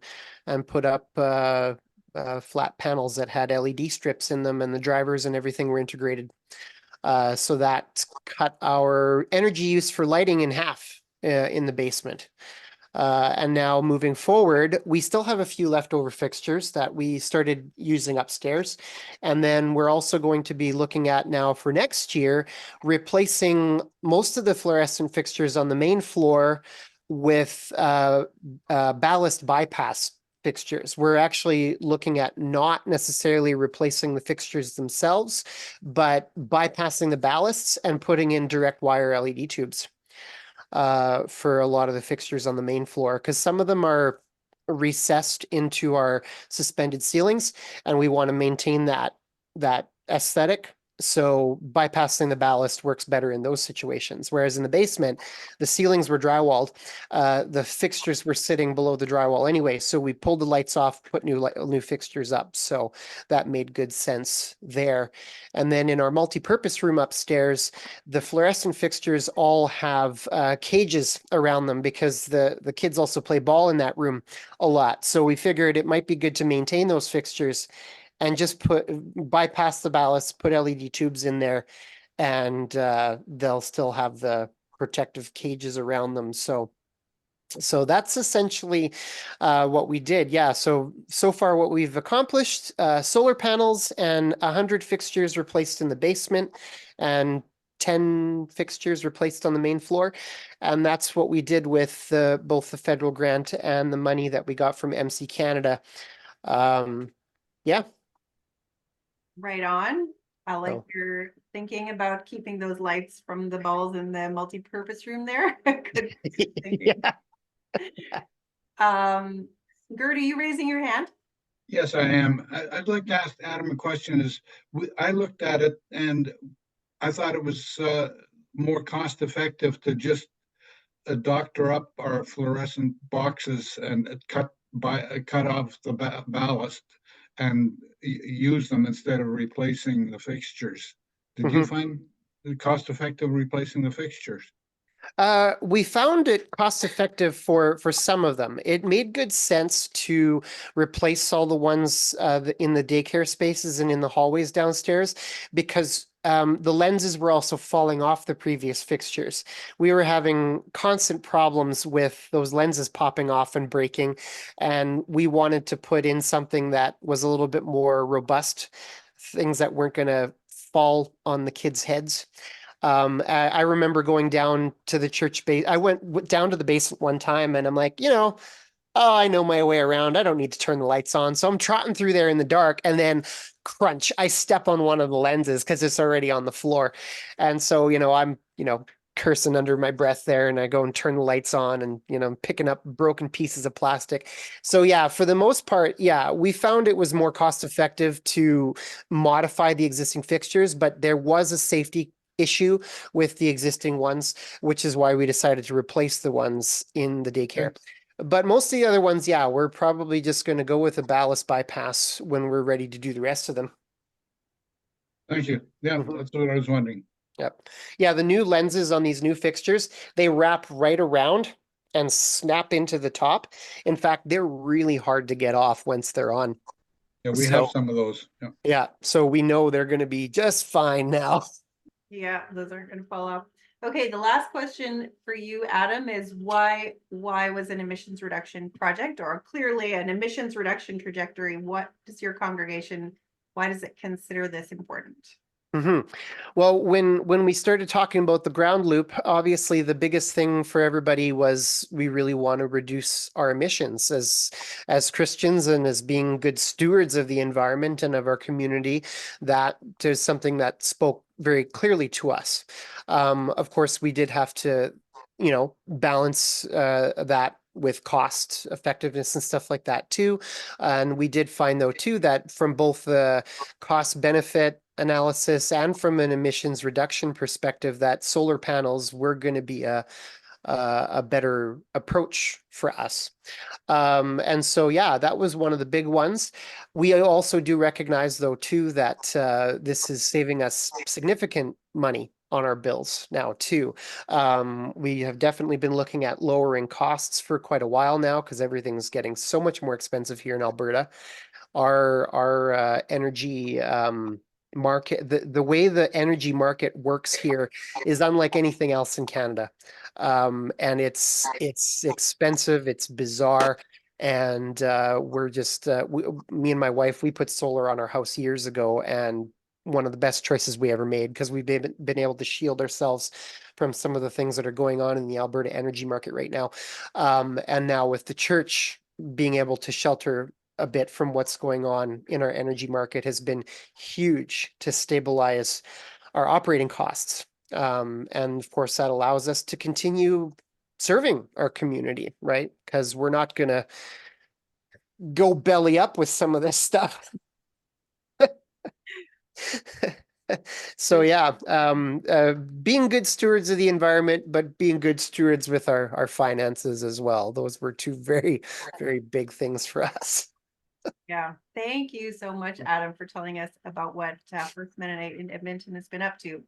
put up flat panels that had LED strips in them, and the drivers and everything were integrated. So that cut our energy use for lighting in half in the basement. And now moving forward, we still have a few leftover fixtures that we started using upstairs. And then we're also going to be looking at now for next year, replacing most of the fluorescent fixtures on the main floor with ballast bypass fixtures. We're actually looking at not necessarily replacing the fixtures themselves, but bypassing the ballasts and putting in direct wire LED tubes for a lot of the fixtures on the main floor, because some of them are recessed into our suspended ceilings, and we want to maintain that aesthetic. So bypassing the ballast works better in those situations. Whereas in the basement, the ceilings were drywalled. The fixtures were sitting below the drywall anyway. So we pulled the lights off, put new fixtures up. So that made good sense there. And then in our multi-purpose room upstairs, the fluorescent fixtures all have cages around them because the kids also play ball in that room a lot. So we figured it might be good to maintain those fixtures and just bypass the ballast, put LED tubes in there, and they'll still have the protective cages around them. So that's essentially what we did. Yeah. So far what we've accomplished, solar panels and 100 fixtures replaced in the basement and 10 fixtures replaced on the main floor. And that's what we did with both the federal grant and the money that we got from MC Canada. Yeah. Right on. I like So- your thinking about keeping those lights from the balls in the multi-purpose room there. Good thinking. Yeah. Gert, are you raising your hand? Yes, I am. I'd like to ask Adam a question is, I looked at it and I thought it was more cost effective to just doctor up our fluorescent boxes and cut off the ballast and use them instead of replacing the fixtures. Did you find it cost effective replacing the fixtures? We found it cost effective for some of them. It made good sense to replace all the ones in the daycare spaces and in the hallways downstairs because the lenses were also falling off the previous fixtures. We were having constant problems with those lenses popping off and breaking, and we wanted to put in something that was a little bit more robust, things that weren't going to fall on the kids' heads. I remember going down to the church base. I went down to the basement one time and I'm like, oh, I know my way around. I don't need to turn the lights on. So I'm trotting through there in the dark and then crunch, I step on one of the lenses because it's already on the floor. And so, I'm, cursing under my breath there and I go and turn the lights on and, I'm picking up broken pieces of plastic. So yeah, for the most part, yeah, we found it was more cost effective to modify the existing fixtures, but there was a safety issue with the existing ones, which is why we decided to replace the ones in the daycare. But most of the other ones, yeah, we're probably just going to go with a ballast bypass when we're ready to do the rest of them. Thank you. Yeah, that's what I was wondering. Yep. Yeah, the new lenses on these new fixtures, they wrap right around and snap into the top. In fact, they're really hard to get off once they're on. Yeah, we have some of those. Yeah. Yeah, so we know they're going to be just fine now. Yeah, those aren't going to fall off. Okay, the last question for you, Adam, is why was an emissions reduction project or clearly an emissions reduction trajectory? What does your congregation, why does it consider this important? Well, when we started talking about the ground loop, obviously the biggest thing for everybody was we really want to reduce our emissions as Christians and as being good stewards of the environment and of our community. That is something that spoke very clearly to us. Of course, we did have to, balance that with cost effectiveness and stuff like that too. And we did find though too that from both the cost benefit analysis and from an emissions reduction perspective, that solar panels were going to be a better approach for us. And so, yeah, that was one of the big ones. We also do recognize though too that this is saving us significant money on our bills now too. We have definitely been looking at lowering costs for quite a while now because everything's getting so much more expensive here in Alberta. Our energy market, the way the energy market works here is unlike anything else in Canada. And it's expensive, it's bizarre. And we're just, me and my wife, we put solar on our house years ago, and one of the best choices we ever made because we've been able to shield ourselves from some of the things that are going on in the Alberta energy market right now. And now with the church being able to shelter a bit from what's going on in our energy market has been huge to stabilize our operating costs. And of course, that allows us to continue serving our community, right? Because we're not going to go belly up with some of this stuff. So yeah, being good stewards of the environment, but being good stewards with our finances as well. Those were two very, very big things for us. Yeah, thank you so much, Adam, for telling us about what First Mennonite in Edmonton has been up to.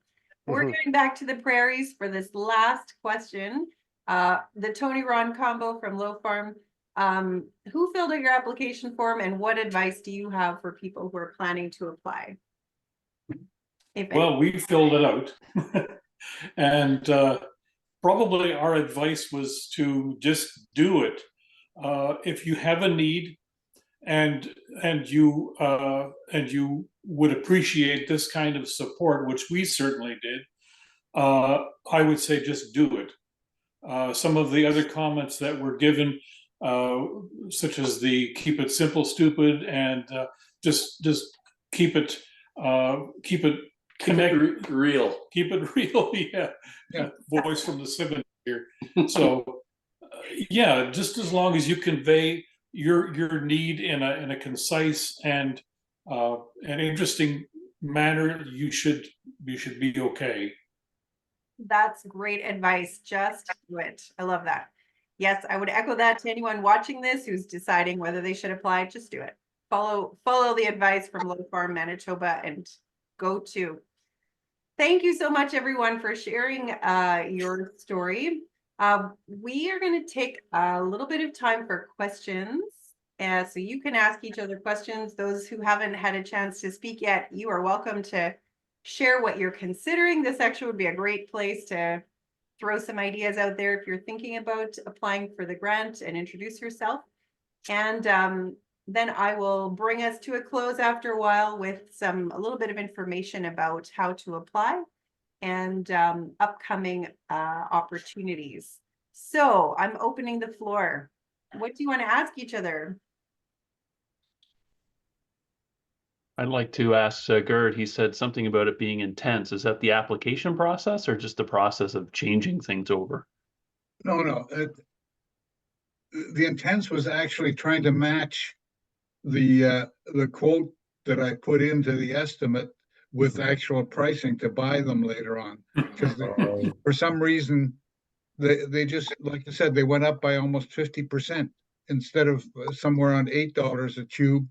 We're getting back to the prairies for this last question. The Tony Ron combo from Low Farm. Who filled out your application form, and what advice do you have for people who are planning to apply? Well, we filled it out. And probably our advice was to just do it. If you have a need and you would appreciate this kind of support, which we certainly did, I would say just do it. Some of the other comments that were given, such as the keep it simple, stupid, and just keep it real. Keep it real. Yeah. Voice from the 70s here. So, yeah, just as long as you convey your need in a concise and an interesting manner, you should be okay. That's great advice. Just do it. I love that. Yes, I would echo that to anyone watching this who's deciding whether they should apply. Just do it. Follow the advice from Low Farm Manitoba and go to. Thank you so much, everyone, for sharing your story. We are going to take a little bit of time for questions. So you can ask each other questions. Those who haven't had a chance to speak yet, you are welcome to share what you're considering. This actually would be a great place to throw some ideas out there if you're thinking about applying for the grant, and introduce yourself. And then I will bring us to a close after a while with a little bit of information about how to apply and upcoming opportunities. So I'm opening the floor. What do you want to ask each other? I'd like to ask Gerd, he said something about it being intense. Is that the application process or just the process of changing things over? No. The intense was actually trying to match the quote that I put into the estimate with actual pricing to buy them later on. Because for some reason, they just, like I said, they went up by almost 50%. Instead of somewhere around $8 a tube,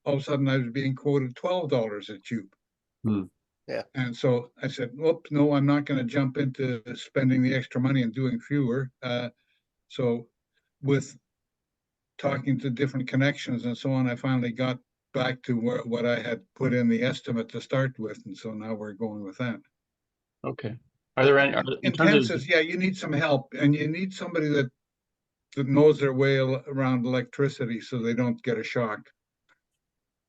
all of a sudden I was being quoted $12 a tube. Yeah. And so I said, whoops, no, I'm not going to jump into spending the extra money and doing fewer. So with talking to different connections and so on, I finally got back to what I had put in the estimate to start with. And so now we're going with that. Okay. Are there any in terms of, yeah, you need some help, and you need somebody that knows their way around electricity so they don't get a shock.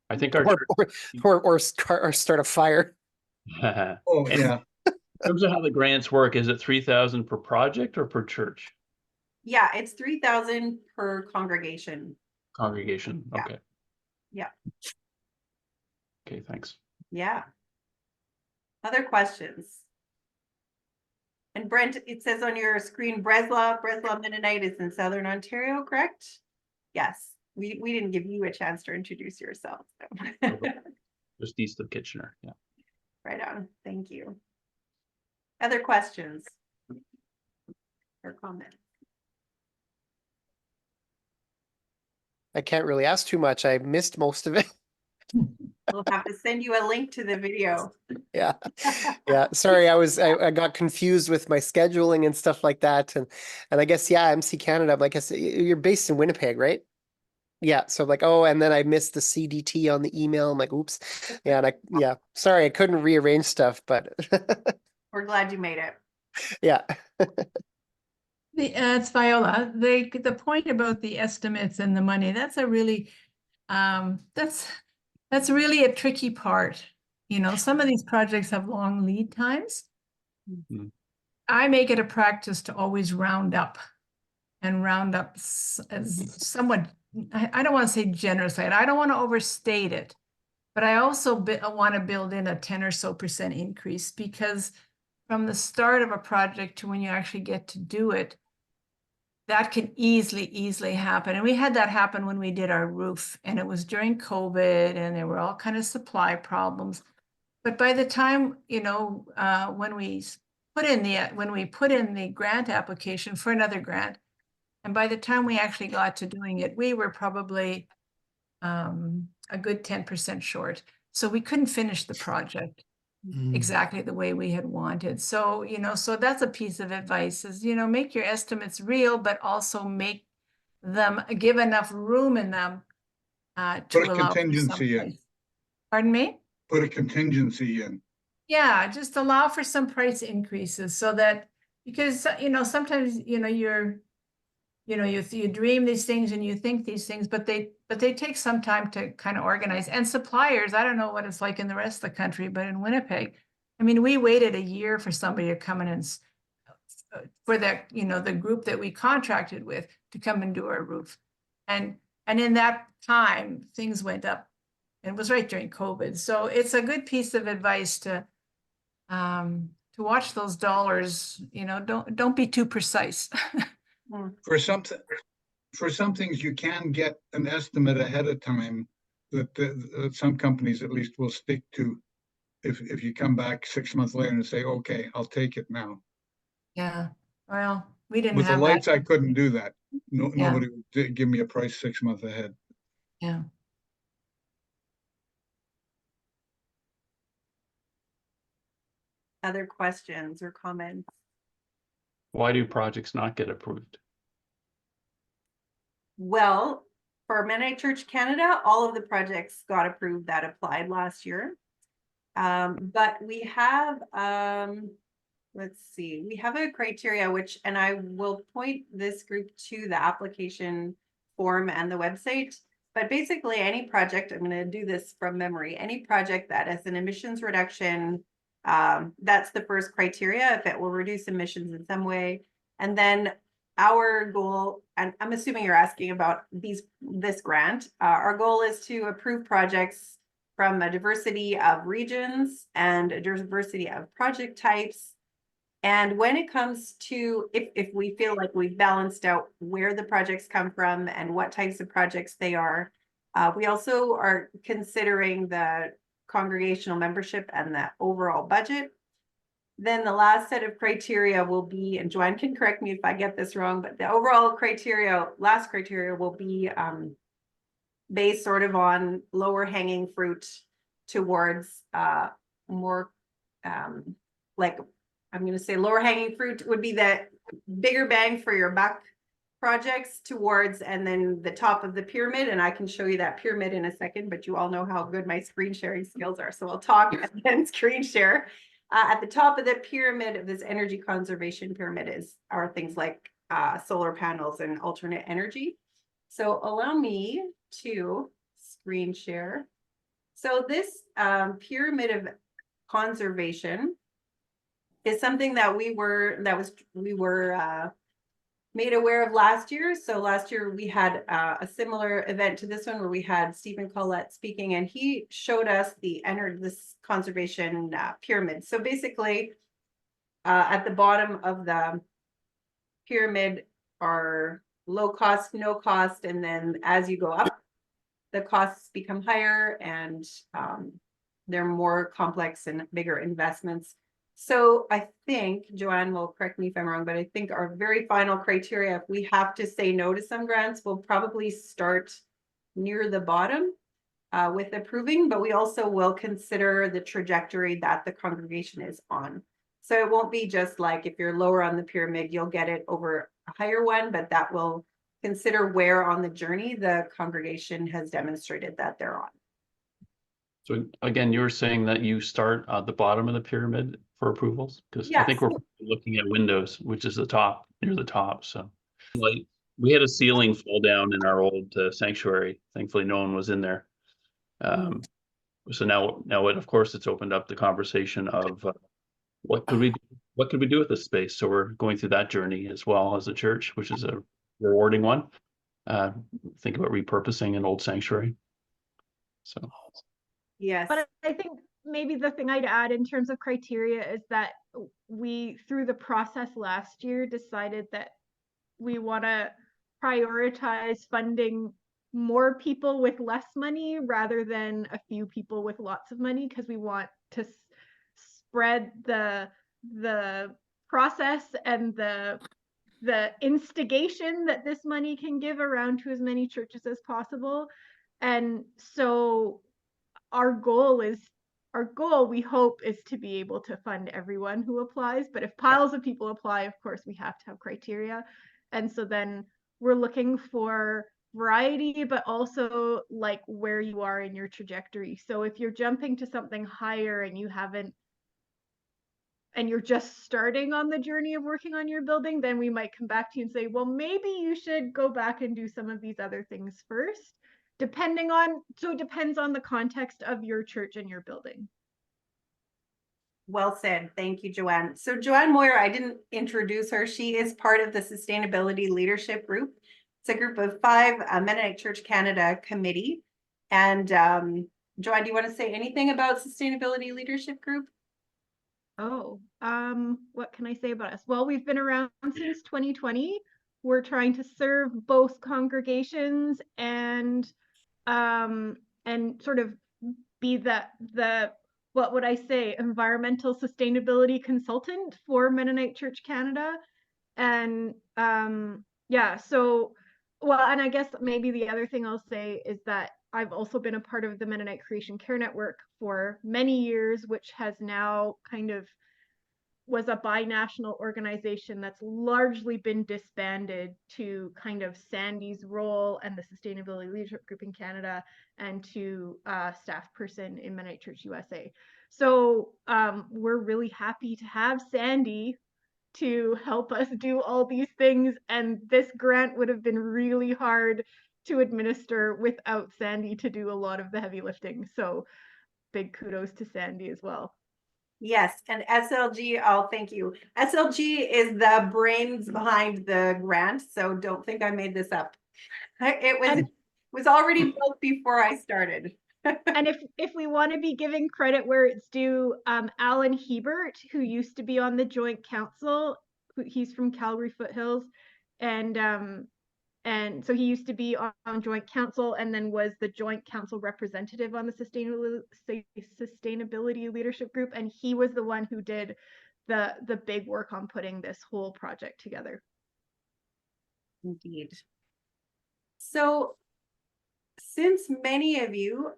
I think our Or start a fire. Oh, yeah. In terms of how the grants work, is it 3,000 per project or per church? Yeah, it's 3,000 per congregation. Congregation. Yeah. Okay. Yeah. Okay, thanks. Yeah. Other questions? And Brent, it says on your screen, Breslau Mennonite is in Southern Ontario, correct? Yes. We didn't give you a chance to introduce yourself. So. Just east of Kitchener. Yeah. Right on. Thank you. Other questions or comments? I can't really ask too much. I missed most of it. We'll have to send you a link to the video. Yeah. Yeah. Sorry, I got confused with my scheduling and stuff like that. And I guess, yeah, MC Canada, I guess you're based in Winnipeg, right? Yeah. So like, oh, and then I missed the CDT on the email. I'm like, oops. Yeah. And sorry, I couldn't rearrange stuff, but We're glad you made it. yeah. It's Viola. The point about the estimates and the money, that's a really, that's really a tricky part. You know, some of these projects have long lead times. Mm-hmm. I make it a practice to always round up as somewhat, I don't want to say generously, I don't want to overstate it, but I also want to build in a 10% or so increase, because from the start of a project to when you actually get to do it, that can easily happen. And we had that happen when we did our roof, and it was during COVID, and there were all kind of supply problems. But by the time, you know, when we put in the grant application for another grant, and by the time we actually got to doing it, we were probably a good 10% short. So we couldn't finish the project exactly the way we had wanted. So, you know, so that's a piece of advice is, you know, make your estimates real, but also make them, give enough room in them to Put a allow for contingency in. Pardon me? Put a contingency in. Yeah, just allow for some price increases so that, because, you know, sometimes, you know, you dream these things and you think these things, but they take some time to kind of organize. And suppliers, I don't know what it's like in the rest of the country, but in Winnipeg, I mean, we waited a year for somebody to come in and for that, you know, the group that we contracted with to come and do our roof. And in that time, things went up. And it was right during COVID. So it's a good piece of advice to watch those dollars, you know, don't be too precise. For something for some things, you can get an estimate ahead of time that some companies at least will stick to. If you come back 6 months later and say, okay, I'll take it now. Yeah, well, we didn't With the have lights, that. I couldn't do that. No, Yeah. nobody would give me a price 6 months ahead. Yeah. Other questions or comments? Why do projects not get approved? Well, for Mennonite Church Canada, all of the projects got approved that applied last year. But we have, let's see, we have a criteria which, and I will point this group to the application form and the website. But basically any project, I'm going to do this from memory, any project that has an emissions reduction, that's the first criteria, if it will reduce emissions in some way. And then our goal, and I'm assuming you're asking about this grant, our goal is to approve projects from a diversity of regions and a diversity of project types. And when it comes to, if we feel like we've balanced out where the projects come from and what types of projects they are, we also are considering the congregational membership and the overall budget. Then the last set of criteria will be, and Joanne can correct me if I get this wrong, but the overall criteria, last criteria will be based sort of on lower hanging fruit towards more like, I'm going to say lower hanging fruit would be the bigger bang for your buck projects towards, and then the top of the pyramid. And I can show you that pyramid in a second, but you all know how good my screen sharing skills are. So I'll talk and then screen share. At the top of the pyramid of this energy conservation pyramid are things like solar panels and alternate energy. So allow me to screen share. So this pyramid of conservation is something that we were made aware of last year. So last year we had a similar event to this one where we had Stephen Collette speaking, and he showed us this conservation pyramid. So basically at the bottom of the pyramid are low cost, no cost, and then as you go up, the costs become higher and they're more complex and bigger investments. So I think, Joanne will correct me if I'm wrong, but I think our very final criteria, if we have to say no to some grants, we'll probably start near the bottom with approving, but we also will consider the trajectory that the congregation is on. So it won't be just like if you're lower on the pyramid, you'll get it over a higher one, but that will consider where on the journey the congregation has demonstrated that they're on. So again, you were saying that you start at the bottom of the pyramid for approvals? Because I think Yes. we're looking at windows, which is the top, near the top, so. Like, we had a ceiling fall down in our old sanctuary. Thankfully, no one was in there. So now it, of course, it's opened up the conversation of what could we do with this space? So we're going through that journey as well as a church, which is a rewarding one. Think about repurposing an old sanctuary. So. Yes. But I think maybe the thing I'd add in terms of criteria is that we, through the process last year, decided that we want to prioritize funding more people with less money rather than a few people with lots of money, because we want to spread the process and the instigation that this money can give around to as many churches as possible. And so our goal, we hope, is to be able to fund everyone who applies. But if piles of people apply, of course, we have to have criteria. And so then we're looking for variety, but also like where you are in your trajectory. So if you're jumping to something higher and you're just starting on the journey of working on your building, then we might come back to you and say, well, maybe you should go back and do some of these other things first. So it depends on the context of your church and your building. Well said. Thank you, Joanne. So Joanne Moyer, I didn't introduce her. She is part of the Sustainability Leadership Group. It's a group of 5 Mennonite Church Canada committee. And Joanne, do you want to say anything about Sustainability Leadership Group? Oh, what can I say about us? Well, we've been around since 2020. we're trying to serve both congregations and sort of be the what would I say, environmental sustainability consultant for Mennonite Church Canada. And yeah, so, well, and I guess maybe the other thing I'll say is that I've also been a part of the Mennonite Creation Care Network for many years, which has now kind of was a binational organization that's largely been disbanded to kind of Sandy's role and the Sustainability Leadership Group in Canada, and to staff person in Mennonite Church USA. So we're really happy to have Sandy to help us do all these things. And this grant would have been really hard to administer without Sandy to do a lot of the heavy lifting. So big kudos to Sandy as well. Yes, and SLG, oh, thank you. SLG is the brains behind the grant, so don't think I made this up. It was already built before I started. And if we want to be giving credit where it's due, Alan Hebert, who used to be on the Joint Council, he's from Calgary Foothills, and so he used to be on Joint Council and then was the Joint Council representative on the Sustainability Leadership Group, and he was the one who did the big work on putting this whole project together. Indeed. So since many of you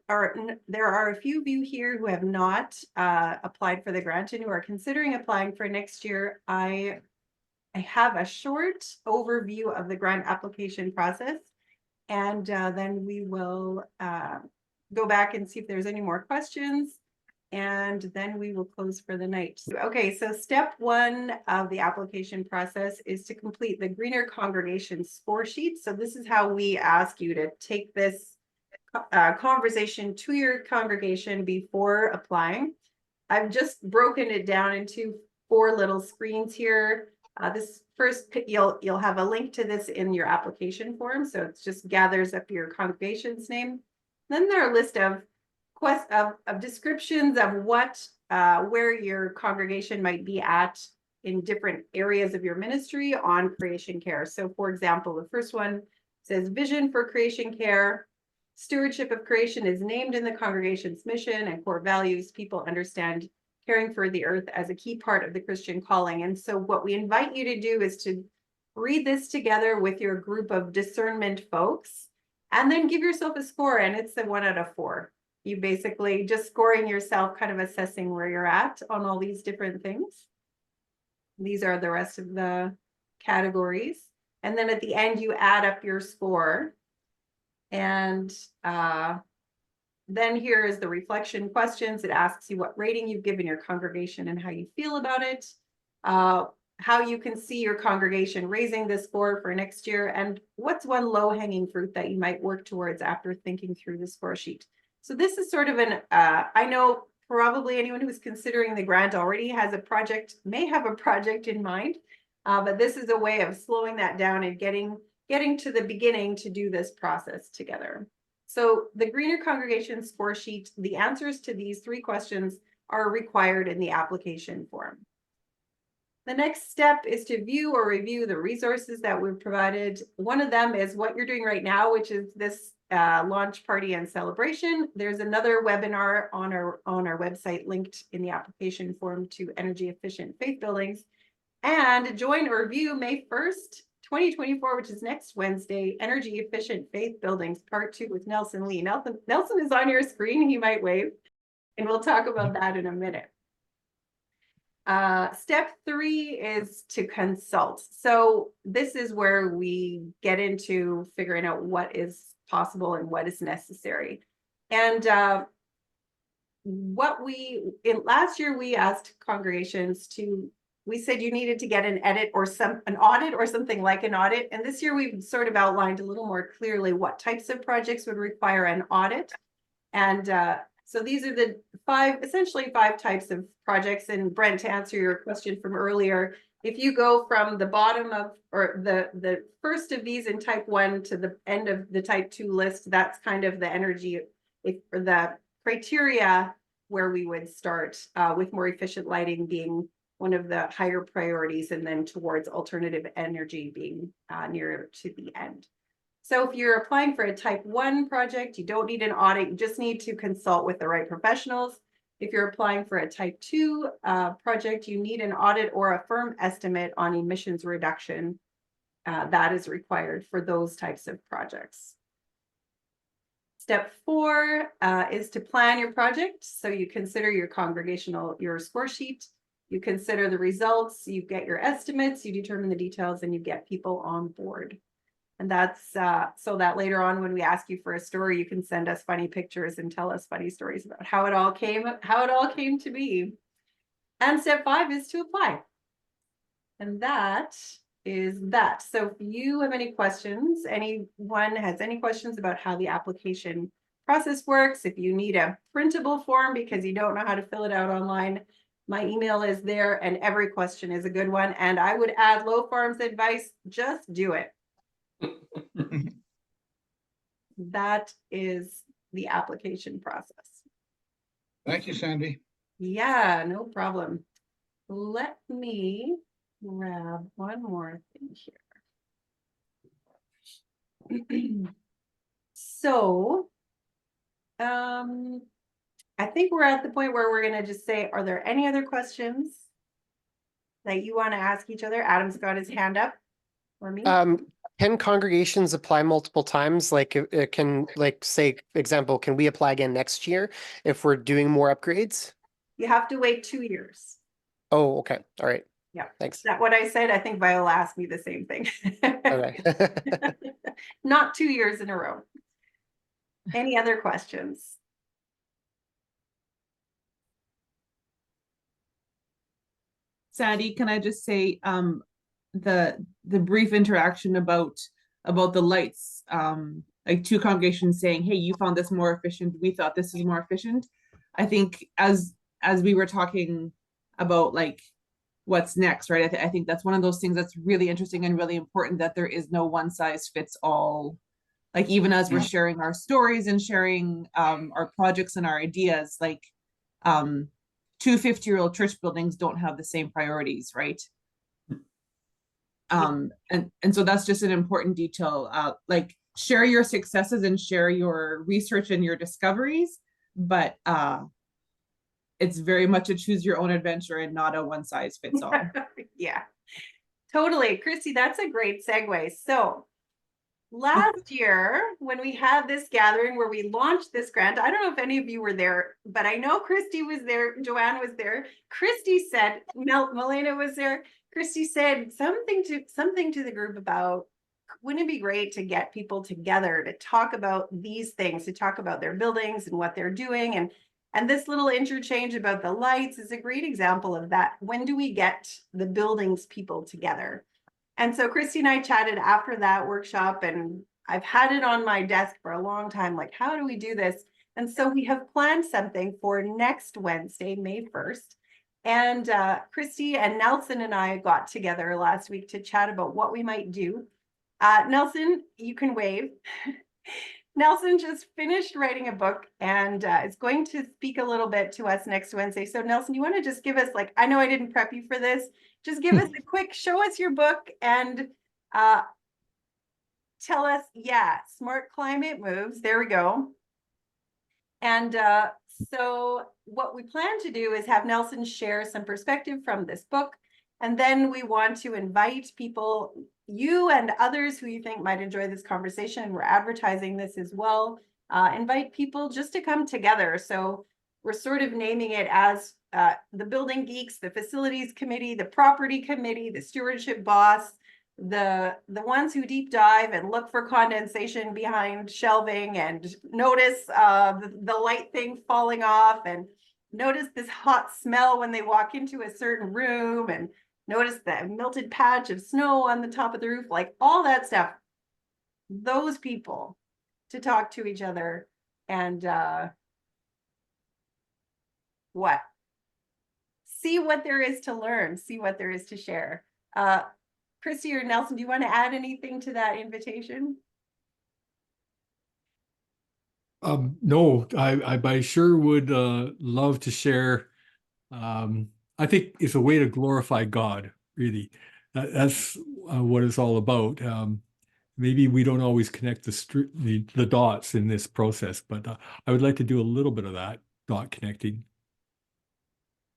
there are a few of you here who have not applied for the grant and who are considering applying for next year, I have a short overview of the grant application process, and then we will go back and see if there's any more questions, and then we will close for the night. Okay, so step one of the application process is to complete the Greener Congregation score sheet. So this is how we ask you to take this conversation to your congregation before applying. I've just broken it down into 4 little screens here. This first, you'll have a link to this in your application form, so it just gathers up your congregation's name. Then there are a list of descriptions of what where your congregation might be at in different areas of your ministry on creation care. So for example, the first one says vision for creation care. Stewardship of creation is named in the congregation's mission and core values. People understand caring for the earth as a key part of the Christian calling. And so what we invite you to do is to read this together with your group of discernment folks, and then give yourself a score, and it's a 1 out of 4. You basically just scoring yourself, kind of assessing where you're at on all these different things. These are the rest of the categories. And then at the end, you add up your score. And then here is the reflection questions. It asks you what rating you've given your congregation and how you feel about it, how you can see your congregation raising the score for next year, and what's one low-hanging fruit that you might work towards after thinking through the score sheet. So this is sort of I know probably anyone who's considering the grant already has a project, may have a project in mind, but this is a way of slowing that down and getting to the beginning to do this process together. So the Greener Congregation score sheet, the answers to these 3 questions are required in the application form. The next step is to view or review the resources that we've provided. One of them is what you're doing right now, which is this launch party and celebration. There's another webinar on our website linked in the application form to energy efficient faith buildings. And join or view May 1st, 2024, which is next Wednesday, Energy Efficient Faith Buildings, Part 2 with Nelson Lee. Nelson is on your screen, he might wave, and we'll talk about that in a minute. Step 3 is to consult. So this is where we get into figuring out what is possible and what is necessary. And last year we asked congregations we said you needed to get an audit or something like an audit. And this year we've sort of outlined a little more clearly what types of projects would require an audit. And so these are the essentially five types of projects. And Brent, to answer your question from earlier, if you go from the bottom of, or the first of these in type 1 to the end of the type 2 list, that's kind of the energy, or the criteria where we would start, with more efficient lighting being one of the higher priorities, and then towards alternative energy being nearer to the end. So if you're applying for a type 1 project, you don't need an audit, you just need to consult with the right professionals. If you're applying for a type 2 project, you need an audit or a firm estimate on emissions reduction. That is required for those types of projects. Step 4 is to plan your project. So you consider your your score sheet, you consider the results, you get your estimates, you determine the details, and you get people on board. And that's so that later on when we ask you for a story, you can send us funny pictures and tell us funny stories about how it all came to be. And step 5 is to apply. And that is that. So if you have any questions, anyone has any questions about how the application process works, if you need a printable form because you don't know how to fill it out online, my email is there, and every question is a good one. And I would add Low Farms advice, just do it. That is the application process. Thank you, Sandy. Yeah, no problem. Let me grab one more thing here. So, I think we're at the point where we're going to just say, are there any other questions that you want to ask each other? Adam's got his hand up for me. Can congregations apply multiple times? Like, it can, like, say, example, can we apply again next year if we're doing more upgrades? You have to wait 2 years. Oh, okay. All right. Yeah. Thanks. Is that what I said? I think Viola asked me the same thing. Okay. Not 2 years in a row. Any other questions? Sandy, can I just say, the brief interaction about the lights, like 2 congregations saying, hey, you found this more efficient, we thought this is more efficient. I think as we were talking about like what's next, right? I think that's one of those things that's really interesting and really important, that there is no one size fits all. Like, even as we're sharing our stories and sharing our projects and our ideas, like 2 50-year-old church buildings don't have the same priorities, right? And so that's just an important detail. Like, share your successes and share your research and your discoveries, but it's very much a choose your own adventure and not a one size fits all. Yeah, totally. Christy, that's a great segue. So last year, when we had this gathering where we launched this grant, I don't know if any of you were there, but I know Christy was there, Joanne was there. Christy said, Melena was there. Christy said something to the group about, wouldn't it be great to get people together to talk about these things, to talk about their buildings and what they're doing. And this little interchange about the lights is a great example of that. When do we get the buildings people together? And so Christy and I chatted after that workshop, and I've had it on my desk for a long time, like, how do we do this? And so we have planned something for next Wednesday, May 1st. And Christy and Nelson and I got together last week to chat about what we might do. Nelson, you can wave. Nelson just finished writing a book and is going to speak a little bit to us next Wednesday. So Nelson, you want to just give us, like, I know I didn't prep you for this, just give us a quick, show us your book and tell us, yeah, Smart Climate Moves, there we go. And so what we plan to do is have Nelson share some perspective from this book. And then we want to invite people, you and others who you think might enjoy this conversation. We're advertising this as well. Invite people just to come together. So we're sort of naming it as the Building Geeks, the Facilities Committee, the Property Committee, the Stewardship Boss, the ones who deep dive and look for condensation behind shelving and notice the light thing falling off and notice this hot smell when they walk into a certain room and notice the melted patch of snow on the top of the roof, like all that stuff. Those people to talk to each other and see what there is to learn, see what there is to share. Christy or Nelson, do you want to add anything to that invitation? No, I sure would love to share. I I think it's a way to glorify God, really. That's what it's all about. Maybe we don't always connect the dots in this process, but I would like to do a little bit of that dot connecting.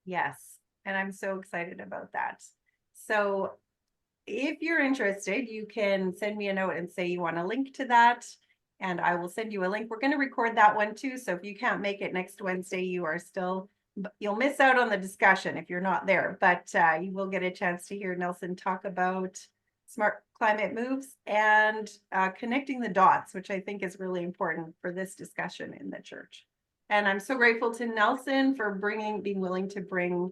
Yes, and I'm so excited about that. So if you're interested, you can send me a note and say you want a link to that, and I will send you a link. We're going to record that one too. So if you can't make it next Wednesday, you'll miss out on the discussion if you're not there, but you will get a chance to hear Nelson talk about smart climate moves and connecting the dots, which I think is really important for this discussion in the church. And I'm so grateful to Nelson for being willing to bring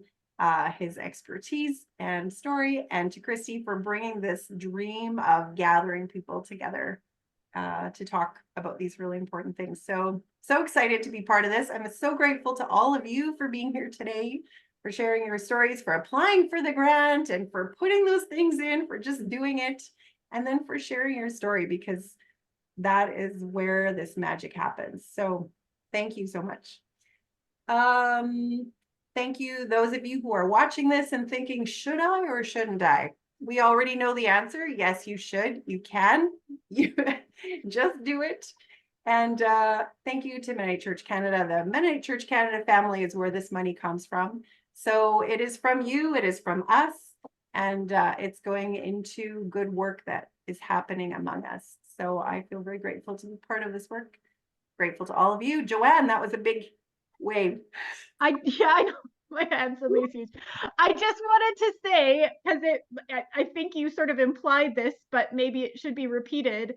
his expertise and story, and to Christy for bringing this dream of gathering people together to talk about these really important things. So excited to be part of this. I'm so grateful to all of you for being here today, for sharing your stories, for applying for the grant, and for putting those things in, for just doing it, and then for sharing your story, because that is where this magic happens. So thank you so much. Thank you, those of you who are watching this and thinking, should I or shouldn't I? We already know the answer. Yes, you should. You can. You just do it. And thank you to Mennonite Church Canada. The Mennonite Church Canada family is where this money comes from. So it is from you, it is from us, and it's going into good work that is happening among us. So I feel very grateful to be part of this work. Grateful to all of you. Joanne, that was a big wave. I know my hands are huge. I just wanted to say, because I think you sort of implied this, but maybe it should be repeated.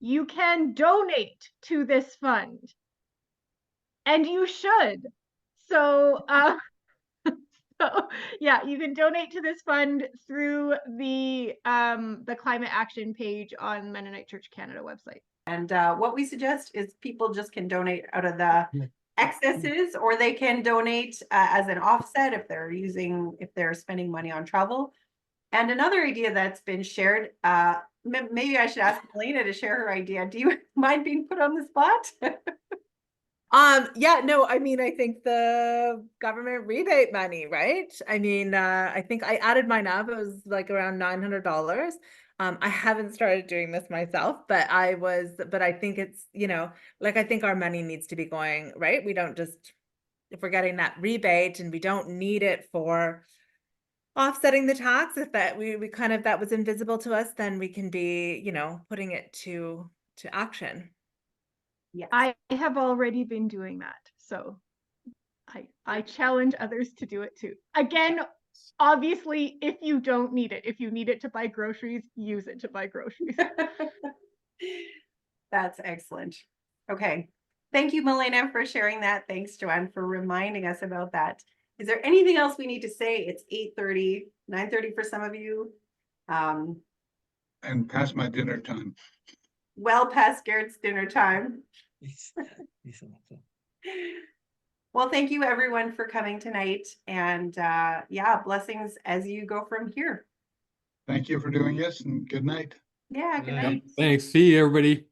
You can donate to this fund, and you should. So, yeah, you can donate to this fund through the climate action page on Mennonite Church Canada website. And what we suggest is people just can donate out of the excesses, or they can donate as an offset if they're spending money on travel. And another idea that's been shared, maybe I should ask Melina to share her idea. Do you mind being put on the spot? Yeah, no, I mean, I think the government rebate money, right? I mean, I think I added mine up. It was like around $900. I haven't started doing this myself, but I think it's, like, I think our money needs to be going, right? We don't just, if we're getting that rebate and we don't need it for offsetting the tax, if that we kind of, that was invisible to us, then we can be, putting it to action. Yes. I have already been doing that. So I challenge others to do it too. Again, obviously, if you don't need it, if you need it to buy groceries, use it to buy groceries. That's excellent. Okay. Thank you, Melina, for sharing that. Thanks, Joanne, for reminding us about that. Is there anything else we need to say? It's 8:30, 9:30 for some of you. And past my dinner time. Well past Garrett's dinner time. Well, thank you everyone for coming tonight, and yeah, blessings as you go from here. Thank you for doing this, and good night. Yeah, good night. Thanks. See you, everybody.